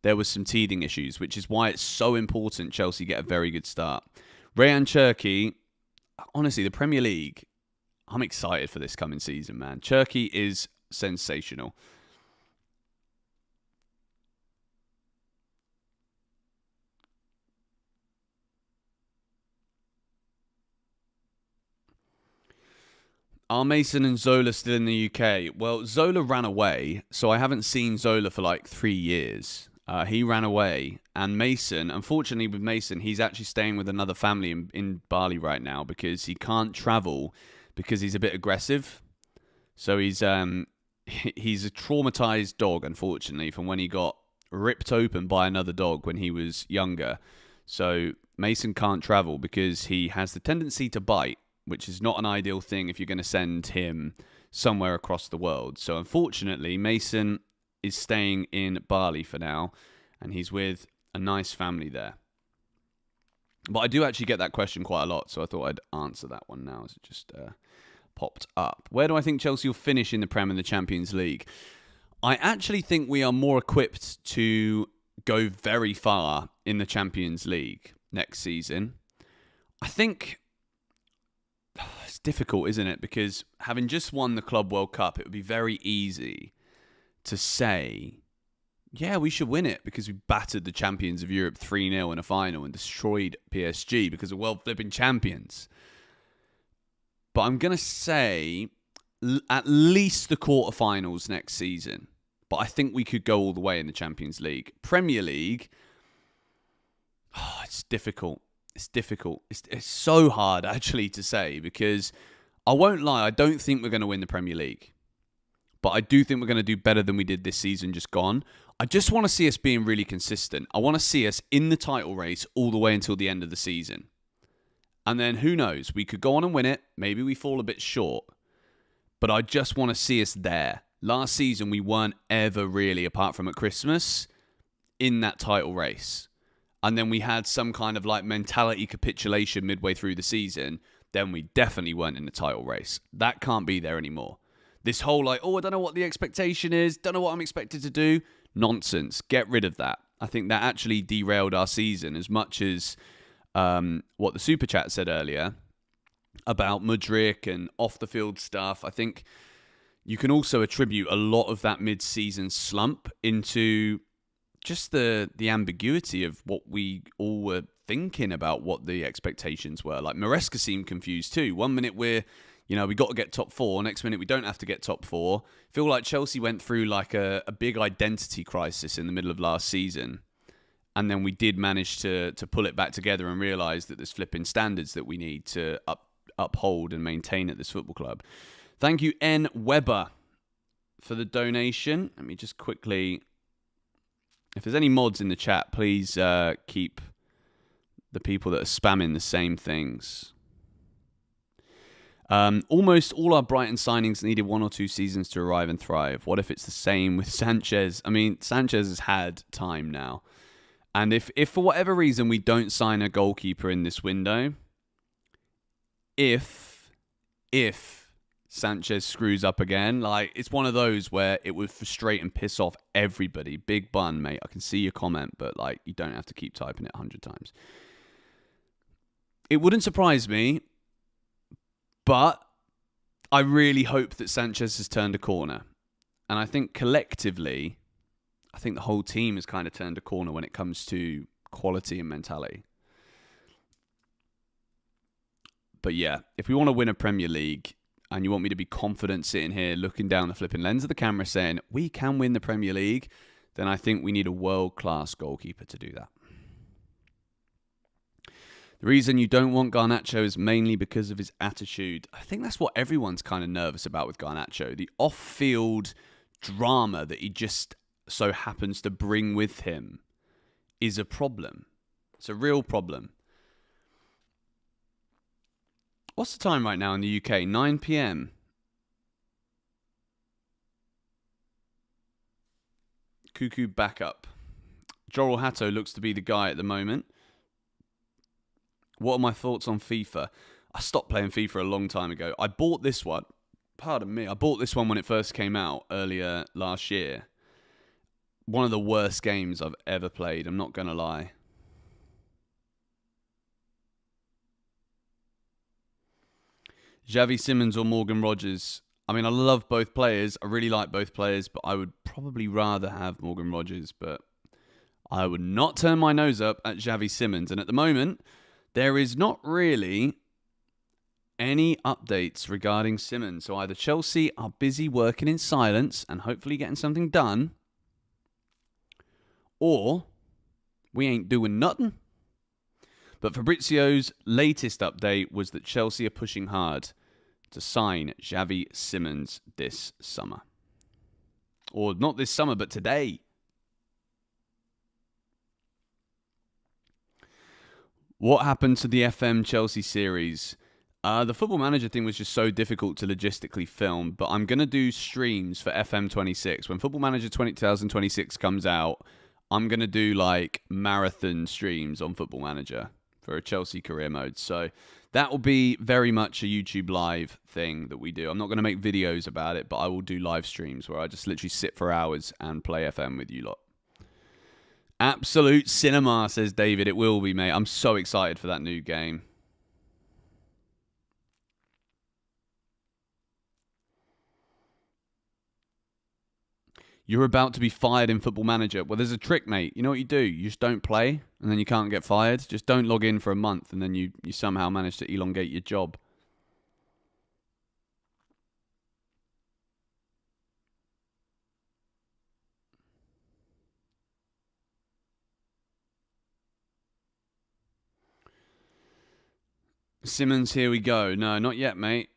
Speaker 1: there was some teething issues, which is why it's so important Chelsea get a very good start. Rayan Cherki, honestly, the Premier League, I'm excited for this coming season, man. Cherki is sensational. Are Mason and Zola still in the UK? Well, Zola ran away, so I haven't seen Zola for like 3 years. He ran away. And Mason, unfortunately with Mason, he's actually staying with another family in Bali right now because he can't travel because he's a bit aggressive. So he's a traumatized dog, unfortunately, from when he got ripped open by another dog when he was younger. So Mason can't travel because he has the tendency to bite, which is not an ideal thing if you're going to send him somewhere across the world. So unfortunately, Mason is staying in Bali for now, and he's with a nice family there. But I do actually get that question quite a lot, so I thought I'd answer that one now as it just popped up. Where do I think Chelsea will finish in the Prem and the Champions League? I actually think we are more equipped to go very far in the Champions League next season. I think it's difficult, isn't it? Because having just won the Club World Cup, it would be very easy to say, yeah, we should win it because we battered the champions of Europe 3-0 in a final and destroyed PSG because we're world flipping champions. But I'm going to say at least the quarterfinals next season. But I think we could go all the way in the Champions League. Premier League, it's difficult. It's difficult. It's so hard, actually, to say because I won't lie, I don't think we're going to win the Premier League. But I do think we're going to do better than we did this season just gone. I just want to see us being really consistent. I want to see us in the title race all the way until the end of the season. And then who knows? We could go on and win it. Maybe we fall a bit short. But I just want to see us there. Last season, we weren't ever really, apart from at Christmas, in that title race. And then we had some kind of like mentality capitulation midway through the season. Then we definitely weren't in the title race. That can't be there anymore. This whole like, I don't know what the expectation is. Don't know what I'm expected to do. Nonsense. Get rid of that. I think that actually derailed our season as much as what the Super Chat said earlier about Mudryk and off-the-field stuff. I think you can also attribute a lot of that mid-season slump into just the ambiguity of what we all were thinking about what the expectations were. Like Maresca seemed confused too. 1 minute we got to get top 4. Next minute we don't have to get top 4. I feel like Chelsea went through like a big identity crisis in the middle of last season. And then we did manage to pull it back together and realise that there's flipping standards that we need to uphold and maintain at this football club. Thank you, N. Weber, for the donation. Let me just quickly... If there's any mods in the chat, please keep the people that are spamming the same things. Almost all our Brighton signings needed 1 or 2 seasons to arrive and thrive. What if it's the same with Sanchez? I mean, Sanchez has had time now. And if for whatever reason we don't sign a goalkeeper in this window, if Sanchez screws up again, like it's one of those where it would frustrate and piss off everybody. Big bun, mate. I can see your comment, but like you don't have to keep typing it 100 times. It wouldn't surprise me, but I really hope that Sanchez has turned a corner. And I think collectively, the whole team has kind of turned a corner when it comes to quality and mentality. But yeah, if we want to win a Premier League and you want me to be confident sitting here looking down the flipping lens of the camera saying we can win the Premier League, then I think we need a world-class goalkeeper to do that. The reason you don't want Garnacho is mainly because of his attitude. I think that's what everyone's kind of nervous about with Garnacho. The off-field drama that he just so happens to bring with him is a problem. It's a real problem. What's the time right now in the UK? 9 p.m. Cuckoo backup. Jorel Hatto looks to be the guy at the moment. What are my thoughts on FIFA? I stopped playing FIFA a long time ago. I bought this one. Pardon me. I bought this one when it first came out earlier last year. One of the worst games I've ever played. I'm not going to lie. Xavi Simons or Morgan Rogers? I mean, I love both players. I really like both players, but I would probably rather have Morgan Rogers. But I would not turn my nose up at Xavi Simons. And at the moment, there is not really any updates regarding Simons. So either Chelsea are busy working in silence and hopefully getting something done, or we ain't doing nothing. But Fabrizio's latest update was that Chelsea are pushing hard to sign Xavi Simons this summer. Or not this summer, but today. What happened to the FM Chelsea series? The Football Manager thing was just so difficult to logistically film, but I'm going to do streams for FM 26. When Football Manager 2026 comes out, I'm going to do like marathon streams on Football Manager for a Chelsea career mode. So that will be very much a YouTube live thing that we do. I'm not going to make videos about it, but I will do live streams where I just literally sit for hours and play FM with you lot. Absolute cinema, says David. It will be, mate. I'm so excited for that new game. You're about to be fired in Football Manager. Well, there's a trick, mate. You know what you do? You just don't play, and then you can't get fired. Just don't log in for a month, and then you somehow manage to elongate your job. Simons, here we go. No, not yet, mate.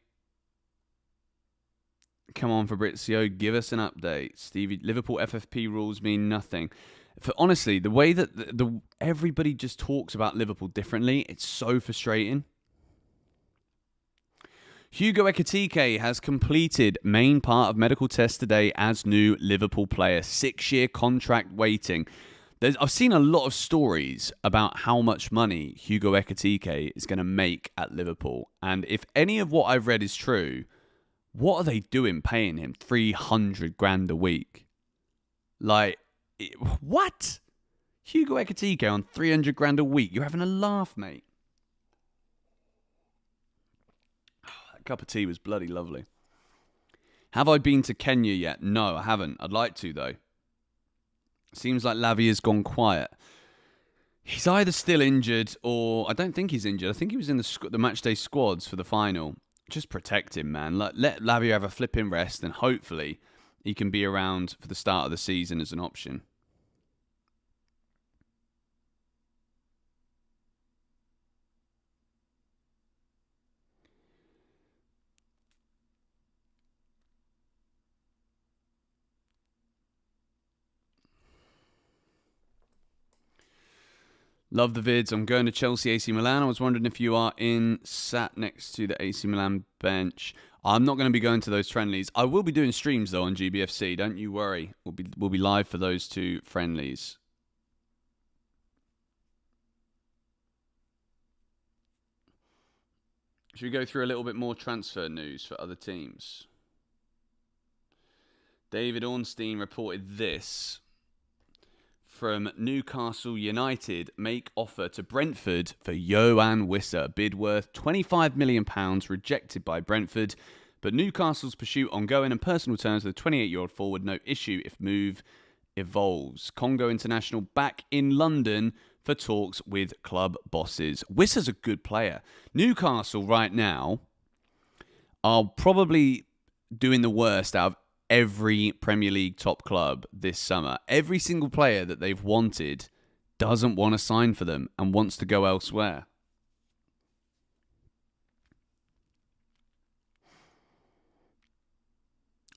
Speaker 1: Come on, Fabrizio, give us an update. Stevie, Liverpool FFP rules mean nothing. Honestly, the way that everybody just talks about Liverpool differently, it's so frustrating. Hugo Ekitike has completed main part of medical test today as new Liverpool player. 6-year contract waiting. I've seen a lot of stories about how much money Hugo Ekitike is going to make at Liverpool. And if any of what I've read is true, what are they doing paying him 300 grand a week? Like, what? Hugo Ekitike on 300 grand a week? You're having a laugh, mate. Oh, that cup of tea was bloody lovely. Have I been to Kenya yet? No, I haven't. I'd like to, though. Seems like Lavia's gone quiet. He's either still injured or I don't think he's injured. I think he was in the matchday squads for the final. Just protect him, man. Let Lavia have a flipping rest and hopefully he can be around for the start of the season as an option. Love the vids. I'm going to Chelsea AC Milan. I was wondering if you are sat next to the AC Milan bench. I'm not going to be going to those friendlies. I will be doing streams though on GBFC. Don't you worry. We'll be live for those two friendlies. Should we go through a little bit more transfer news for other teams? David Ornstein reported this. From Newcastle United, make offer to Brentford for Yoane Wissa. Bid worth £25 million, rejected by Brentford. But Newcastle's pursuit ongoing and personal terms with the 28-year-old forward, no issue if move evolves. Congo International back in London for talks with club bosses. Wissa's a good player. Newcastle right now are probably doing the worst out of every Premier League top club this summer. Every single player that they've wanted doesn't want to sign for them and wants to go elsewhere.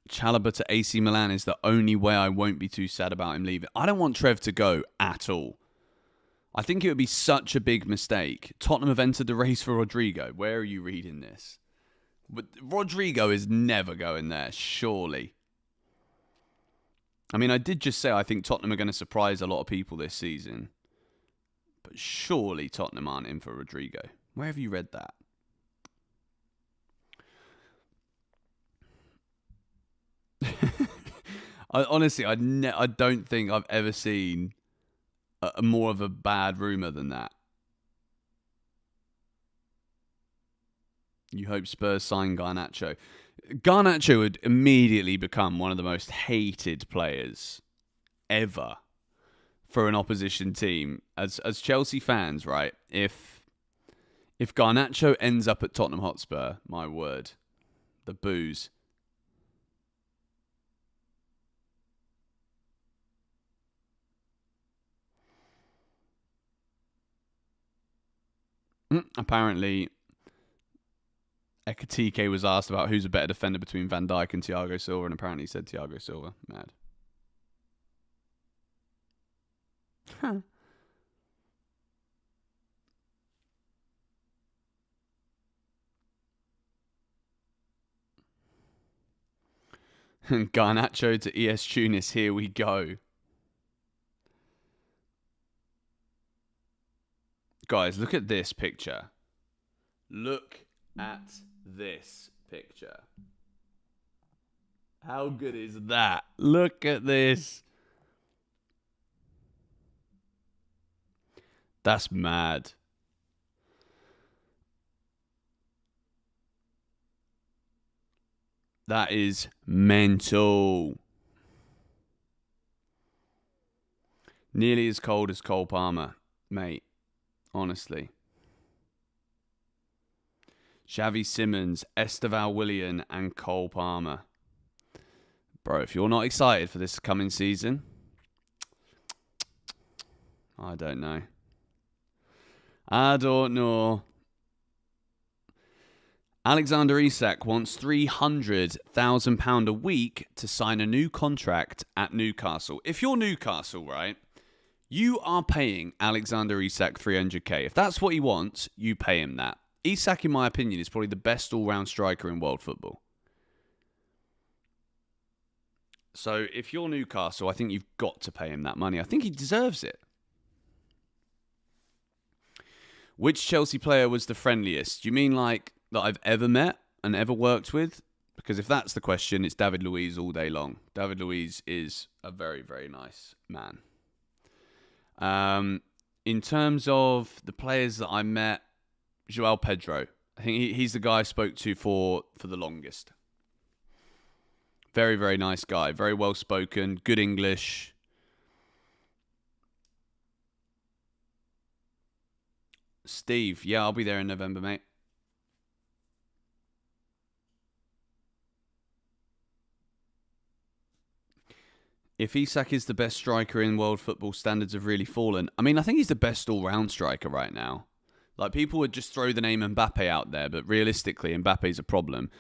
Speaker 1: Chalobah to AC Milan is the only way I won't be too sad about him leaving. I don't want Trev to go at all. I think it would be such a big mistake. Tottenham have entered the race for Rodrigo. Where are you reading this? But Rodrigo is never going there, surely. I mean, I did just say I think Tottenham are going to surprise a lot of people this season. But surely Tottenham aren't in for Rodrigo. Where have you read that? Honestly, I don't think I've ever seen more of a bad rumour than that. You hope Spurs sign Garnacho. Garnacho would immediately become one of the most hated players ever for an opposition team. As Chelsea fans, right? If Garnacho ends up at Tottenham Hotspur, my word, the boos. Apparently, Ekatike was asked about who's a better defender between Van Dijk and Thiago Silva, and apparently he said Thiago Silva. Mad. Huh. Garnacho to ES Tunis, here we go. Guys, look at this picture. Look at this picture. How good is that? Look at this. That's mad. That is mental. Nearly as cold as Cole Palmer, mate. Honestly. Xavi Simons, Esteval Willian, and Cole Palmer. Bro, if you're not excited for this coming season, I don't know. I don't know. Alexander Isak wants £300,000 a week to sign a new contract at Newcastle. If you're Newcastle, right, you are paying Alexander Isak 300k. If that's what he wants, you pay him that. Isak, in my opinion, is probably the best all-round striker in world football. So if you're Newcastle, I think you've got to pay him that money. I think he deserves it. Which Chelsea player was the friendliest? Do you mean like that I've ever met and ever worked with? Because if that's the question, it's David Luiz all day long. David Luiz is a very, very nice man. In terms of the players that I met, João Pedro. I think he's the guy I spoke to for the longest. Very, very nice guy. Very well spoken. Good English. Steve. Yeah, I'll be there in November, mate. If Isak is the best striker in world football, standards have really fallen. I mean, I think he's the best all-round striker right now. Like, people would just throw the name Mbappe out there, but realistically, Mbappe's a problem.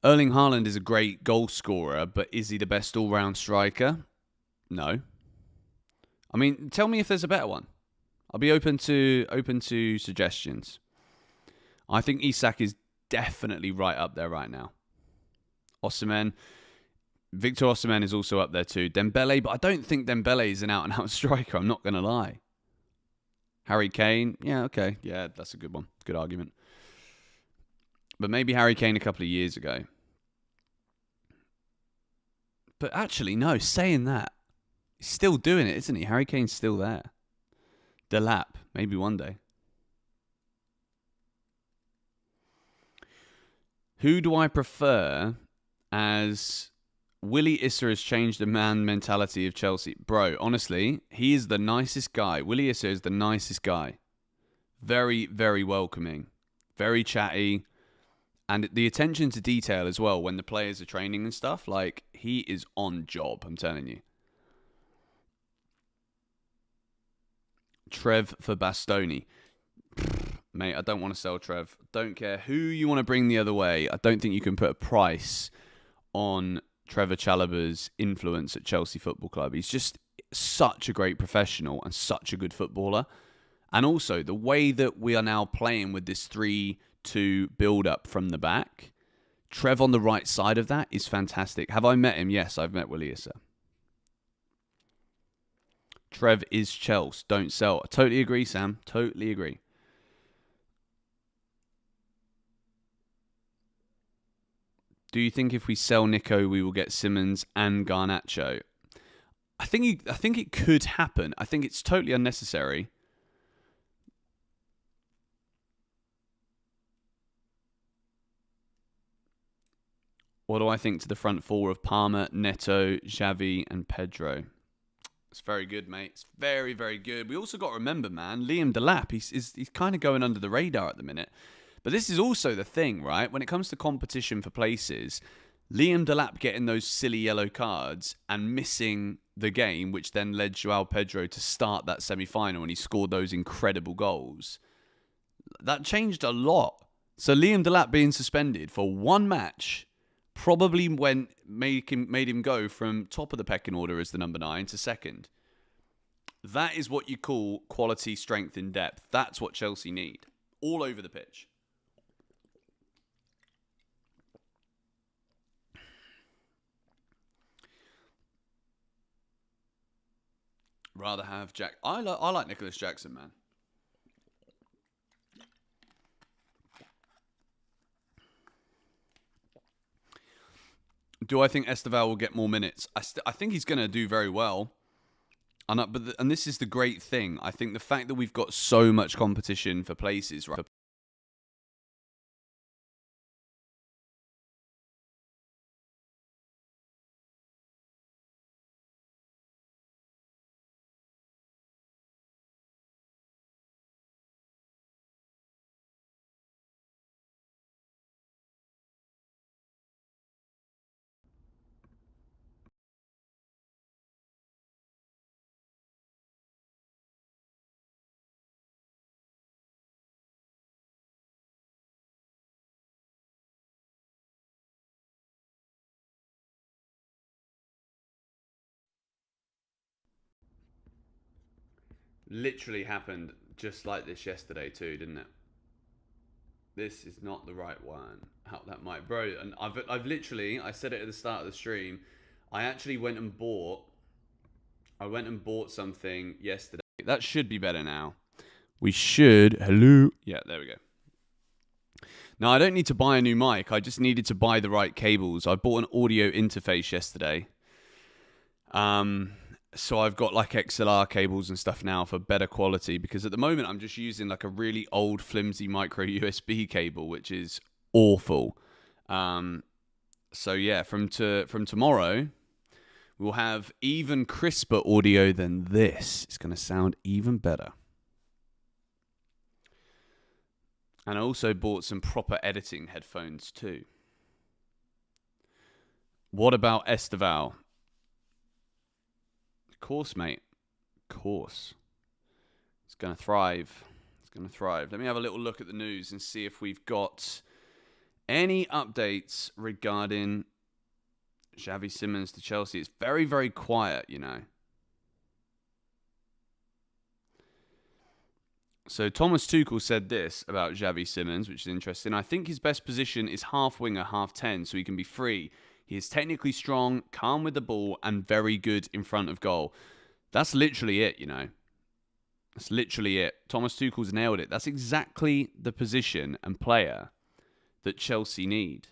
Speaker 1: Erling Haaland is a great goal scorer, but is he the best all-round striker? No. I mean, tell me if there's a better one. I'll be open to suggestions. I think Isak is definitely right up there right now. Osimhen. Victor Osimhen is also up there too. Dembele, but I don't think Dembele is an out-and-out striker. I'm not going to lie. Harry Kane. Yeah, okay. Yeah, that's a good one. Good argument. But maybe Harry Kane a couple of years ago. But actually, no, saying that, he's still doing it, isn't he? Harry Kane's still there. Delap, maybe one day. Who do I prefer as Willie Issa has changed the man mentality of Chelsea. Bro, honestly, he is the nicest guy. Willie Issa is the nicest guy. Very, very welcoming. Very chatty. And the attention to detail as well when the players are training and stuff. Like, he is on job, I'm telling you. Trev for Bastoni. Mate, I don't want to sell Trev. Don't care who you want to bring the other way. I don't think you can put a price on Trevor Chalobah's influence at Chelsea Football Club. He's just such a great professional and such a good footballer. And also, the way that we are now playing with this 3-2 build-up from the back, Trev on the right side of that is fantastic. Have I met him? Yes, I've met Willie Issa. Trev is Chelsea. Don't sell. I totally agree, Sam. Totally agree. Do you think if we sell Nico, we will get Simons and Garnacho? I think it could happen. I think it's totally unnecessary. What do I think to the front four of Palmer, Neto, Xavi, and Pedro? It's very good, mate. It's very, very good. We also got to remember, man, Liam Delap, he's kind of going under the radar at the minute. But this is also the thing, right? When it comes to competition for places, Liam Delap getting those silly yellow cards and missing the game, which then led Joao Pedro to start that semi-final and he scored those incredible goals. That changed a lot. So Liam Delap being suspended for one match probably made him go from top of the pecking order as the number 9 to second. That is what you call quality, strength, and depth. That's what Chelsea need. All over the pitch. Rather have Jack. I like Nicolas Jackson, man. Do I think Esteval will get more minutes? I think he's going to do very well. And this is the great thing. I think the fact that we've got so much competition for places, right? Literally happened just like this yesterday too, didn't it? This is not the right one. How that might, bro. And I've literally, I said it at the start of the stream. I actually went and bought something yesterday. That should be better now. We should. Hello. Yeah, there we go. Now, I don't need to buy a new mic. I just needed to buy the right cables. I bought an audio interface yesterday. So I've got like XLR cables and stuff now for better quality because at the moment I'm just using like a really old flimsy micro USB cable, which is awful. So yeah, from tomorrow, we'll have even crisper audio than this. It's going to sound even better. And I also bought some proper editing headphones too. What about Esteval? Of course, mate. Of course. It's going to thrive. It's going to thrive. Let me have a little look at the news and see if we've got any updates regarding Xavi Simons to Chelsea. It's very, very quiet, you know. So Thomas Tuchel said this about Xavi Simons, which is interesting. I think his best position is half winger, half 10, so he can be free. He is technically strong, calm with the ball, and very good in front of goal. That's literally it, you know. That's literally it. Thomas Tuchel's nailed it. That's exactly the position and player that Chelsea need.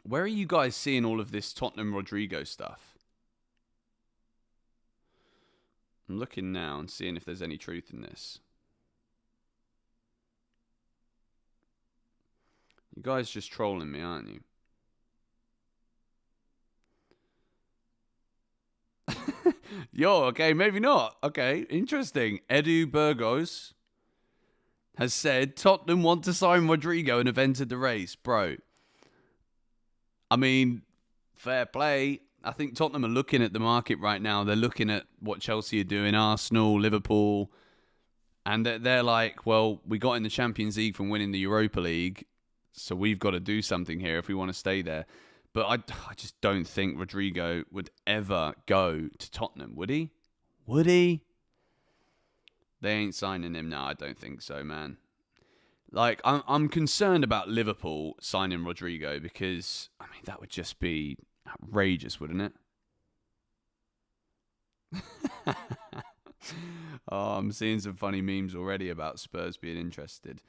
Speaker 1: Where are you guys seeing all of this Tottenham Rodrigo stuff? I'm looking now and seeing if there's any truth in this. You guys just trolling me, aren't you? Yo, okay, maybe not. Okay, interesting. Edu Burgos has said Tottenham want to sign Rodrigo and have entered the race. Bro, I mean, fair play. I think Tottenham are looking at the market right now. They're looking at what Chelsea are doing, Arsenal, Liverpool, and they're like, well, we got in the Champions League from winning the Europa League, so we've got to do something here if we want to stay there. But I just don't think Rodrigo would ever go to Tottenham, would he? Would he? They ain't signing him now. I don't think so, man. Like, I'm concerned about Liverpool signing Rodrigo because, I mean, that would just be outrageous, wouldn't it? Oh, I'm seeing some funny memes already about Spurs being interested.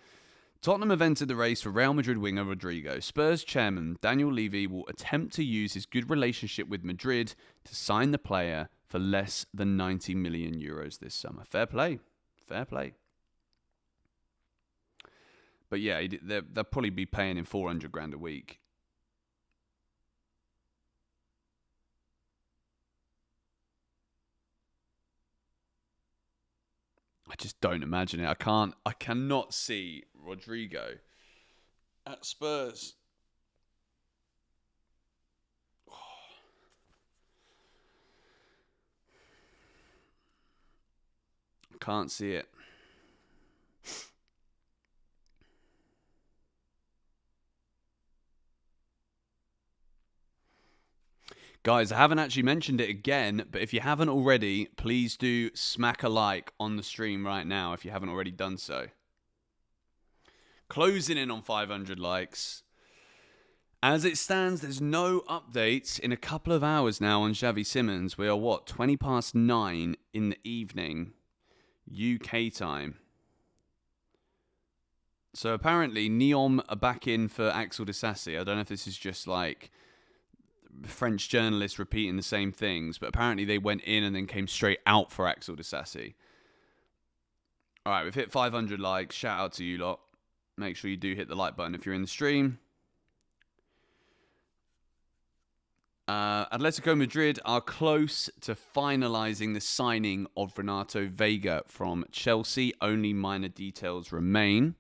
Speaker 1: Tottenham have entered the race for Real Madrid winger Rodrigo. Spurs chairman Daniel Levy will attempt to use his good relationship with Madrid to sign the player for less than 90 million euros this summer. Fair play. Fair play. But yeah, they'll probably be paying him 400 grand a week. I just don't imagine it. I cannot see Rodrigo at Spurs. Can't see it. Guys, I haven't actually mentioned it again, but if you haven't already, please do smack a like on the stream right now if you haven't already done so. Closing in on 500 likes. As it stands, there's no updates in a couple of hours now on Xavi Simons. We are, 20 past 9 in the evening, UK time. So apparently, Neom are back in for Axel Disasi. I don't know if this is just like French journalists repeating the same things, but apparently they went in and then came straight out for Axel Disasi. All right, we've hit 500 likes. Shout out to you lot. Make sure you do hit the like button if you're in the stream. Atletico Madrid are close to finalising the signing of Renato Veiga from Chelsea. Only minor details remain.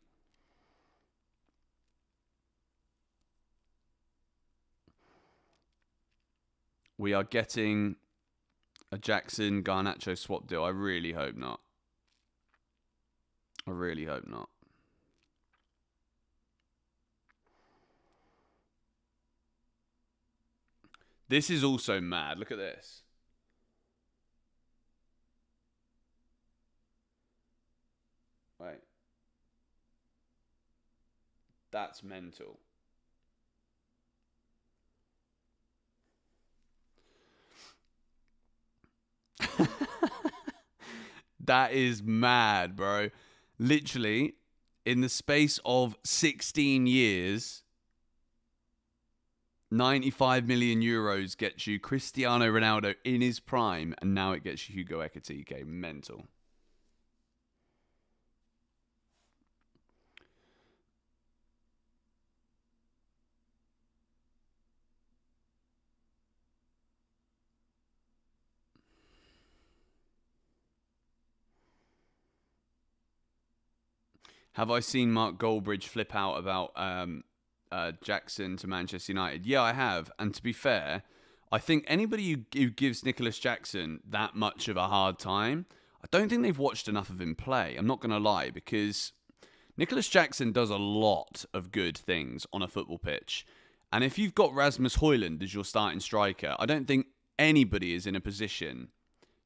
Speaker 1: We are getting a Jackson-Garnacho swap deal. I really hope not. I really hope not. This is also mad. Look at this. Wait. That's mental. That is mad, bro. Literally, in the space of 16 years, 95 million euros gets you Cristiano Ronaldo in his prime, and now it gets you Hugo Ekitike. Mental. Have I seen Mark Goldbridge flip out about Jackson to Manchester United? Yeah, I have. And to be fair, I think anybody who gives Nicolas Jackson that much of a hard time, I don't think they've watched enough of him play. I'm not going to lie, because Nicolas Jackson does a lot of good things on a football pitch. And if you've got Rasmus Højlund as your starting striker, I don't think anybody is in a position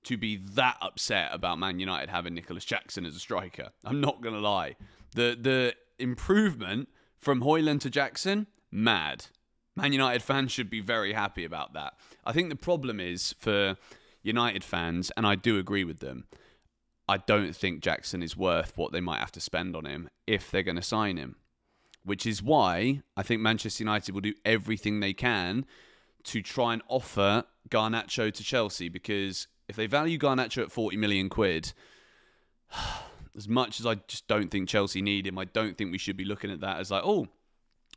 Speaker 1: to be that upset about Man United having Nicolas Jackson as a striker. I'm not going to lie. The improvement from Højlund to Jackson, mad. Man United fans should be very happy about that. I think the problem is for United fans, and I do agree with them, I don't think Jackson is worth what they might have to spend on him if they're going to sign him. Which is why I think Manchester United will do everything they can to try and offer Garnacho to Chelsea, because if they value Garnacho at 40 million quid, as much as I just don't think Chelsea need him, I don't think we should be looking at that as like, oh,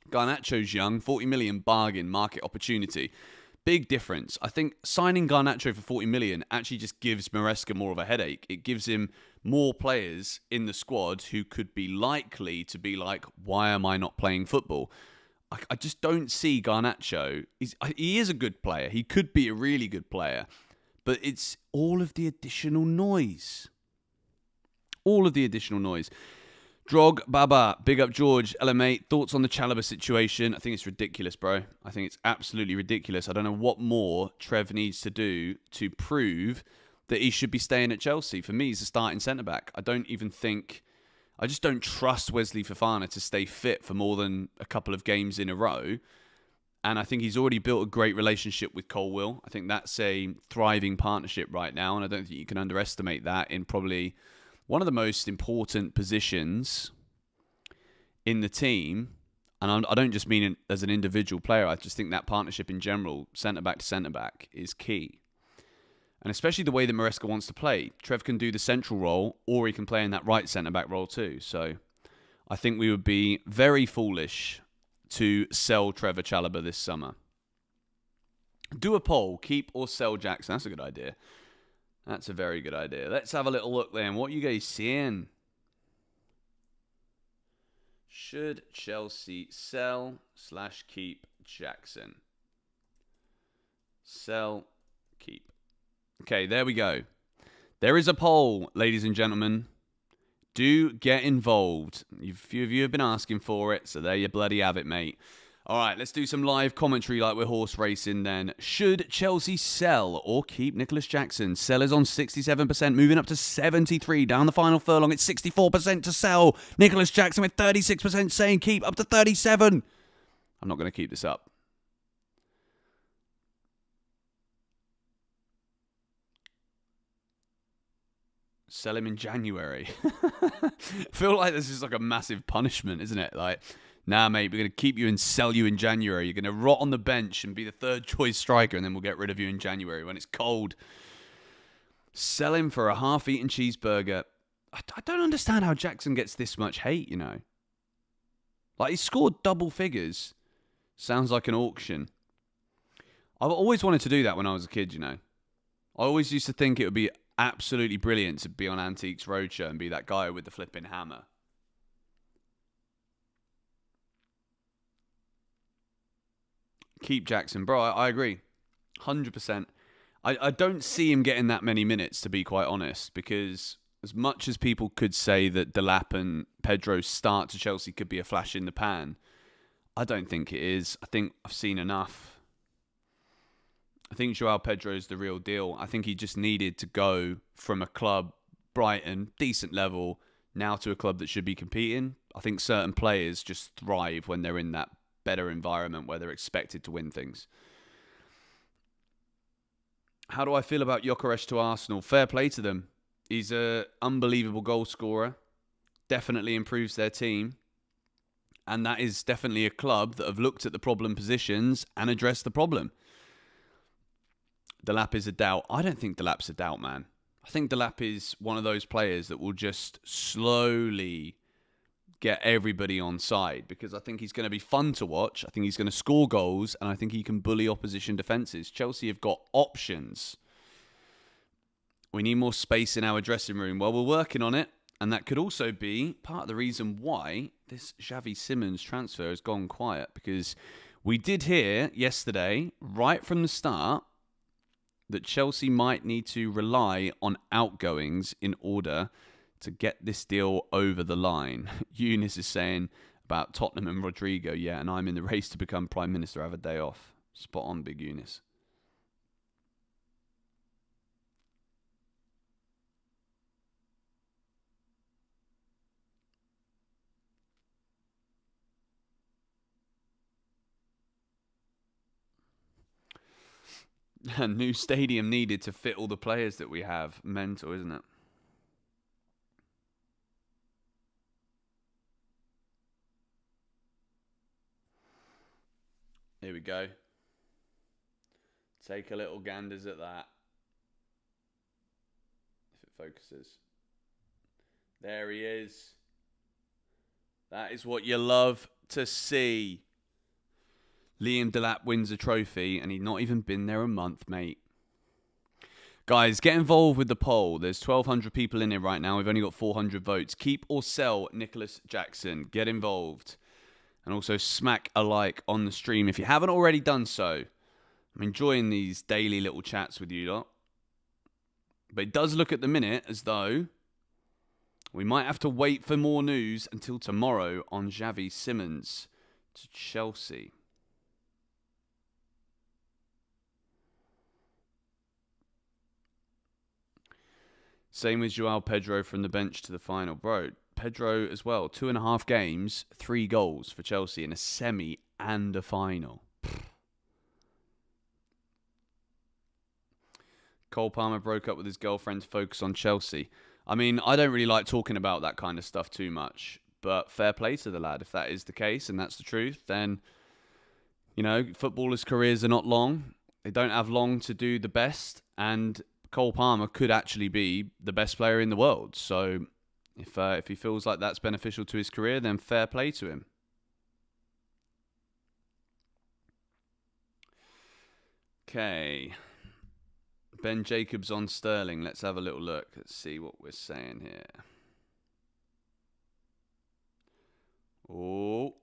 Speaker 1: Garnacho's young, 40 million bargain, market opportunity. Big difference. I think signing Garnacho for 40 million actually just gives Maresca more of a headache. It gives him more players in the squad who could be likely to be like, why am I not playing football? I just don't see Garnacho. He is a good player. He could be a really good player. But it's all of the additional noise. All of the additional noise. Drog, Baba, big up George, LMA, thoughts on the Chalobah situation? I think it's ridiculous, bro. I think it's absolutely ridiculous. I don't know what more Trev needs to do to prove that he should be staying at Chelsea. For me, he's a starting centre-back. I just don't trust Wesley Fofana to stay fit for more than a couple of games in a row. And I think he's already built a great relationship with Colwill. I think that's a thriving partnership right now, and I don't think you can underestimate that in probably one of the most important positions in the team. And I don't just mean it as an individual player. I just think that partnership in general, centre-back to centre-back, is key. And especially the way that Maresca wants to play. Trev can do the central role, or he can play in that right centre-back role too. So I think we would be very foolish to sell Trevor Chalobah this summer. Do a poll, keep or sell Jackson. That's a good idea. That's a very good idea. Let's have a little look then. What are you guys saying? Should Chelsea sell/keep Jackson? Sell, keep. Okay, there we go. There is a poll, ladies and gentlemen. Do get involved. A few of you have been asking for it, so there you bloody have it, mate. All right, let's do some live commentary like we're horse racing then. Should Chelsea sell or keep Nicolas Jackson? Sellers on 67%, moving up to 73%. Down the final furlong, it's 64% to sell. Nicolas Jackson with 36% saying keep, up to 37%. I'm not going to keep this up. Sell him in January. I feel like this is like a massive punishment, isn't it? Like, nah, mate, we're going to keep you and sell you in January. You're going to rot on the bench and be the third choice striker, and then we'll get rid of you in January when it's cold. Sell him for a half-eaten cheeseburger. I don't understand how Jackson gets this much hate, you know. Like, he scored double figures. Sounds like an auction. I've always wanted to do that when I was a kid, you know. I always used to think it would be absolutely brilliant to be on Antiques Roadshow and be that guy with the flipping hammer. Keep Jackson. Bro, I agree. 100%. I don't see him getting that many minutes, to be quite honest, because as much as people could say that Delap and Pedro's start to Chelsea could be a flash in the pan, I don't think it is. I think I've seen enough. I think Joao Pedro's the real deal. I think he just needed to go from a club, Brighton, decent level, now to a club that should be competing. I think certain players just thrive when they're in that better environment where they're expected to win things. How do I feel about Gyökeres to Arsenal? Fair play to them. He's an unbelievable goal scorer. Definitely improves their team. And that is definitely a club that have looked at the problem positions and addressed the problem. Delap is a doubt. I don't think Delap's a doubt, man. I think Delap is one of those players that will just slowly get everybody on side, because I think he's going to be fun to watch. I think he's going to score goals, and I think he can bully opposition defences. Chelsea have got options. We need more space in our dressing room. Well, we're working on it, and that could also be part of the reason why this Xavi Simons transfer has gone quiet, because we did hear yesterday, right from the start, that Chelsea might need to rely on outgoings in order to get this deal over the line. Eunice is saying about Tottenham and Rodrigo, yeah, and I'm in the race to become Prime Minister, I have a day off. Spot on, Big Eunice. A new stadium needed to fit all the players that we have. Mental, isn't it? Here we go. Take a little ganders at that. If it focuses. There he is. That is what you love to see. Liam Delap wins a trophy, and he'd not even been there a month, mate. Guys, get involved with the poll. There's 1,200 people in here right now. We've only got 400 votes. Keep or sell Nicolas Jackson. Get involved. And also smack a like on the stream if you haven't already done so. I'm enjoying these daily little chats with you lot. But it does look at the minute as though we might have to wait for more news until tomorrow on Xavi Simons to Chelsea. Same with Joao Pedro from the bench to the final. Bro, Pedro as well. 2.5 games, 3 goals for Chelsea in a semi and a final. Cole Palmer broke up with his girlfriend to focus on Chelsea. I mean, I don't really like talking about that kind of stuff too much, but fair play to the lad. If that is the case and that's the truth, then, you know, footballers' careers are not long. They don't have long to do the best, and Cole Palmer could actually be the best player in the world. So if he feels like that's beneficial to his career, then fair play to him. Okay. Ben Jacobs on Sterling. Let's have a little look. Let's see what we're saying here. Oh.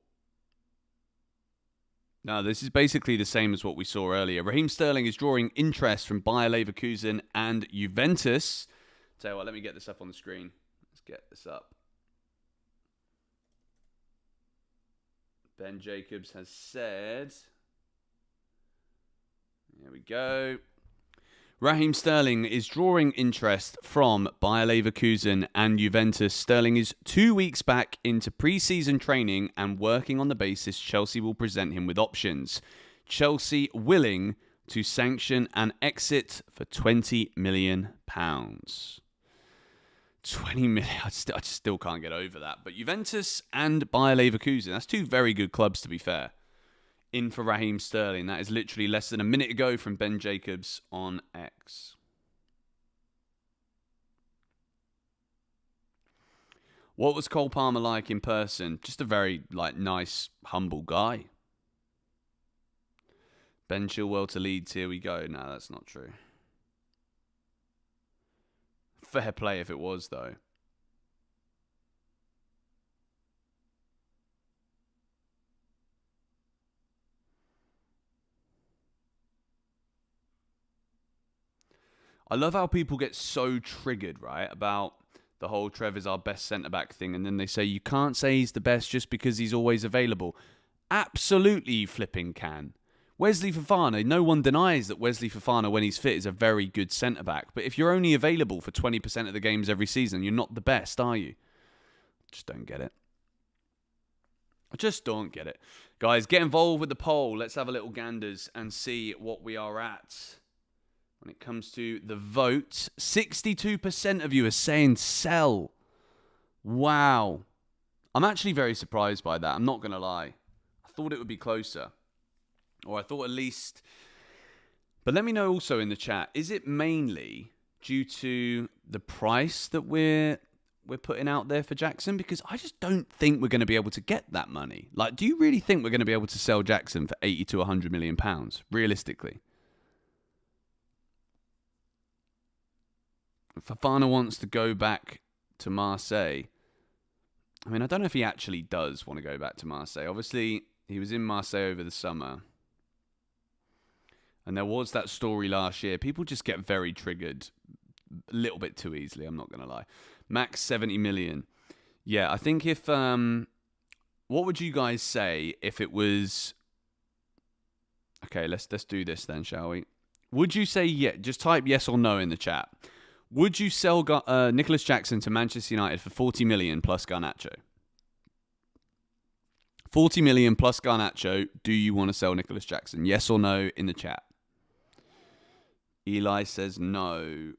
Speaker 1: No, this is basically the same as what we saw earlier. Raheem Sterling is drawing interest from Bayer Leverkusen and Juventus. Tell you what, let me get this up on the screen. Let's get this up. Ben Jacobs has said... There we go. Raheem Sterling is drawing interest from Bayer Leverkusen and Juventus. Sterling is 2 weeks back into pre-season training and working on the basis Chelsea will present him with options. Chelsea willing to sanction an exit for £20 million. 20 million. I still can't get over that. But Juventus and Bayer Leverkusen, that's 2 very good clubs, to be fair. In for Raheem Sterling. That is literally less than a minute ago from Ben Jacobs on X. What was Cole Palmer like in person? Just a very nice, humble guy. Ben Chilwell to Leeds. Here we go. No, that's not true. Fair play if it was, though. I love how people get so triggered, right, about the whole Trevor's our best centre-back thing, and then they say you can't say he's the best just because he's always available. Absolutely, you flipping can. Wesley Fofana, no one denies that Wesley Fofana, when he's fit, is a very good centre-back. But if you're only available for 20% of the games every season, you're not the best, are you? Just don't get it. I just don't get it. Guys, get involved with the poll. Let's have a little ganders and see what we are at. When it comes to the vote, 62% of you are saying sell. Wow. I'm actually very surprised by that. I'm not going to lie. I thought it would be closer. Or I thought at least... But let me know also in the chat, is it mainly due to the price that we're putting out there for Jackson? Because I just don't think we're going to be able to get that money. Do you really think we're going to be able to sell Jackson for 80 to 100 million pounds, realistically? Fofana wants to go back to Marseille. I mean, I don't know if he actually does want to go back to Marseille. Obviously, he was in Marseille over the summer. And there was that story last year. People just get very triggered a little bit too easily, I'm not going to lie. Max 70 million. Yeah, I think if... what would you guys say if it was... Okay, let's do this then, shall we? Would you say yeah? Just type yes or no in the chat. Would you sell Nicolas Jackson to Manchester United for 40 million plus Garnacho? 40 million plus Garnacho. Do you want to sell Nicolas Jackson? Yes or no in the chat. Eli says no.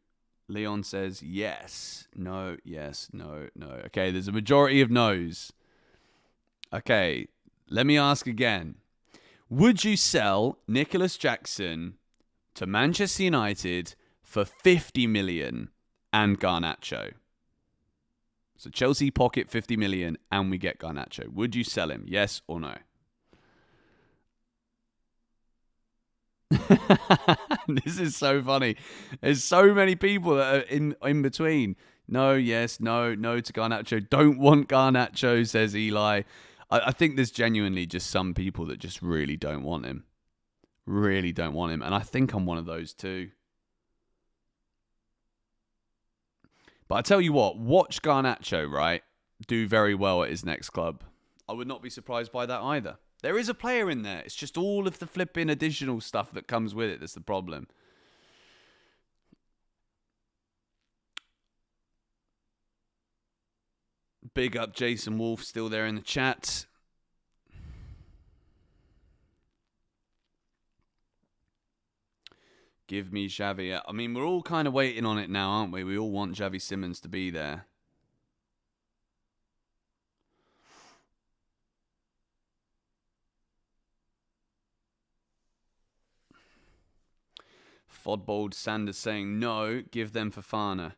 Speaker 1: Leon says yes. No, yes, no, no. Okay, there's a majority of no's. Okay, let me ask again. Would you sell Nicolas Jackson to Manchester United for 50 million and Garnacho? So Chelsea pocket 50 million and we get Garnacho. Would you sell him? Yes or no? This is so funny. There's so many people that are in between. No, yes, no, no to Garnacho. Don't want Garnacho, says Eli. I think there's genuinely just some people that just really don't want him. Really don't want him. And I think I'm one of those too. But I tell you what, watch Garnacho, right, do very well at his next club. I would not be surprised by that either. There is a player in there. It's just all of the flipping additional stuff that comes with it that's the problem. Big up Jason Wolf, still there in the chat. Give me Xavi. I mean, we're all kind of waiting on it now, aren't we? We all want Xavi Simons to be there. Fodbold Sanders saying no, give them Fofana.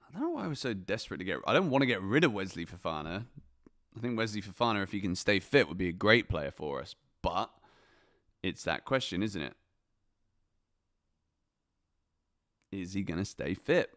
Speaker 1: I don't know why I was so desperate to get... I don't want to get rid of Wesley Fofana. I think Wesley Fofana, if he can stay fit, would be a great player for us. But it's that question, isn't it? Is he going to stay fit?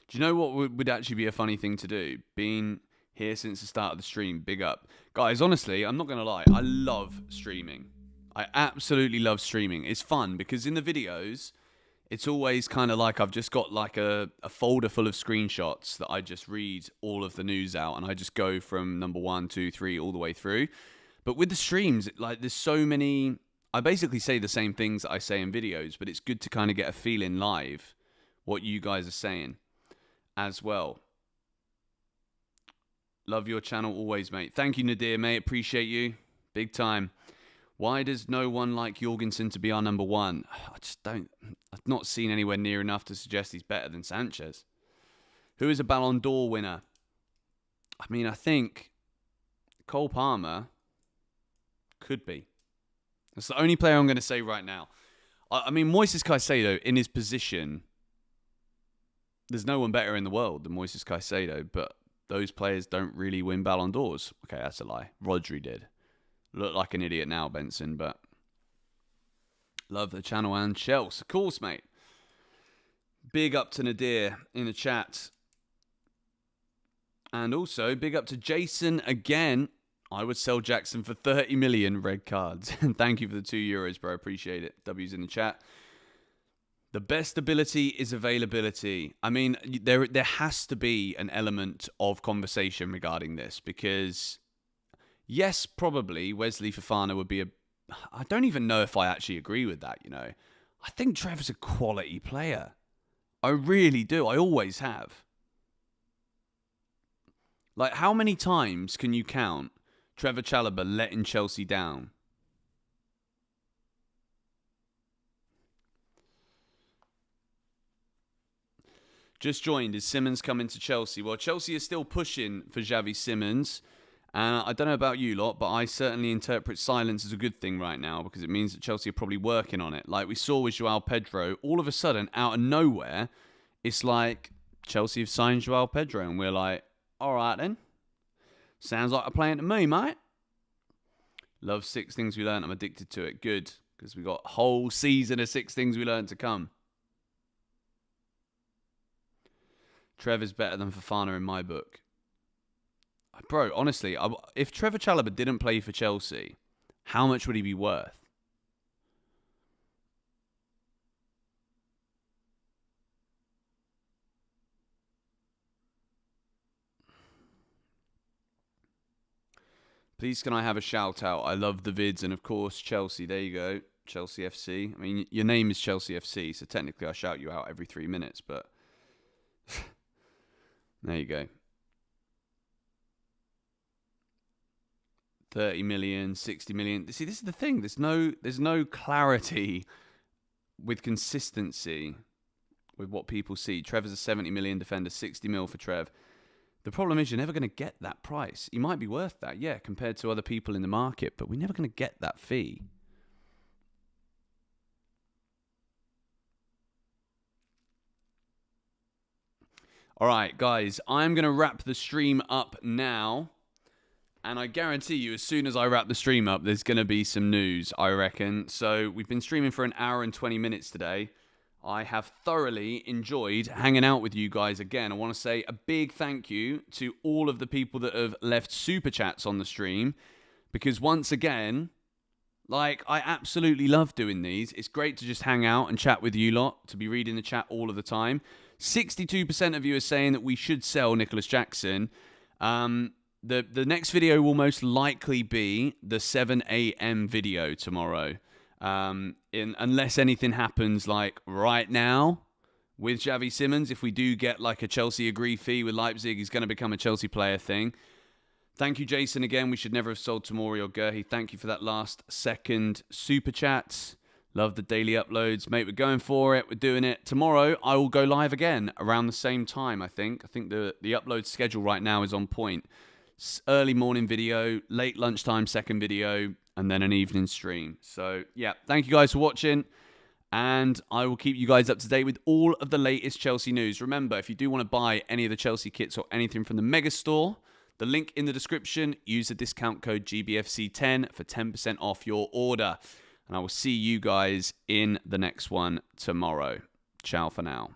Speaker 1: Do you know what would actually be a funny thing to do? Being here since the start of the stream, big up. Guys, honestly, I'm not going to lie. I love streaming. I absolutely love streaming. It's fun because in the videos, it's always kind of like I've just got like a folder full of screenshots that I just read all of the news out and I just go from number 1, 2, 3 all the way through. But with the streams, like there's so many... I basically say the same things that I say in videos, but it's good to kind of get a feeling live what you guys are saying as well. Love your channel always, mate. Thank you, Nadir, mate. Appreciate you. Big time. Why does no one like Jorgensen to be our number 1? I just don't... I've not seen anywhere near enough to suggest he's better than Sanchez. Who is a Ballon d'Or winner? I mean, I think Cole Palmer could be. That's the only player I'm going to say right now. I mean, Moises Caicedo, in his position, there's no one better in the world than Moises Caicedo, but those players don't really win Ballon d'Ors. Okay, that's a lie. Rodri did. Look like an idiot now, Benson, but love the channel and Chelsea. Of course, mate. Big up to Nadir in the chat. And also, big up to Jason again. I would sell Jackson for 30 million red cards. And thank you for the €2, bro. Appreciate it. W's in the chat. The best ability is availability. I mean, there has to be an element of conversation regarding this because... Yes, probably Wesley Fofana would be a... I don't even know if I actually agree with that, you know. I think Trevor's a quality player. I really do. I always have. Like, how many times can you count Trevor Chalobah letting Chelsea down? Just joined. Is Simons coming to Chelsea? Well, Chelsea is still pushing for Xavi Simons. I don't know about you lot, but I certainly interpret silence as a good thing right now because it means that Chelsea are probably working on it. Like we saw with Joao Pedro, all of a sudden, out of nowhere, it's like Chelsea have signed Joao Pedro and we're like, all right then. Sounds like a plan to me, mate. Love 6 Things We Learned. I'm addicted to it. Good, because we got a whole season of 6 Things We Learned to come. Trevor's better than Fofana in my book. Bro, honestly, if Trevor Chalobah didn't play for Chelsea, how much would he be worth? Please can I have a shout out? I love the vids and of course Chelsea. There you go. Chelsea FC. I mean, your name is Chelsea FC, so technically I shout you out every 3 minutes, but there you go. 30 million, 60 million. See, this is the thing. There's no clarity with consistency with what people see. Trevor's a 70 million defender, 60 mil for Trev. The problem is you're never going to get that price. He might be worth that, yeah, compared to other people in the market, but we're never going to get that fee. All right, guys, I'm going to wrap the stream up now. And I guarantee you, as soon as I wrap the stream up, there's going to be some news, I reckon. So we've been streaming for an hour and 20 minutes today. I have thoroughly enjoyed hanging out with you guys again. I want to say a big thank you to all of the people that have left super chats on the stream. Because once again, I absolutely love doing these. It's great to just hang out and chat with you lot, to be reading the chat all of the time. 62% of you are saying that we should sell Nicolas Jackson. The next video will most likely be the 7 a.m. video tomorrow. Unless anything happens right now with Xavi Simons. If we do get a Chelsea agree fee with Leipzig, he's going to become a Chelsea player thing. Thank you, Jason, again. We should never have sold Tomori or Gurhi. Thank you for that last second super chat. Love the daily uploads. Mate, we're going for it. We're doing it. Tomorrow, I will go live again around the same time, I think. I think the upload schedule right now is on point. Early morning video, late lunchtime second video, and then an evening stream. So, yeah, thank you guys for watching, and I will keep you guys up to date with all of the latest Chelsea news. Remember, if you do want to buy any of the Chelsea kits or anything from the Mega Store, the link in the description, use the discount code GBFC10 for 10% off your order. And I will see you guys in the next one tomorrow. Ciao for now.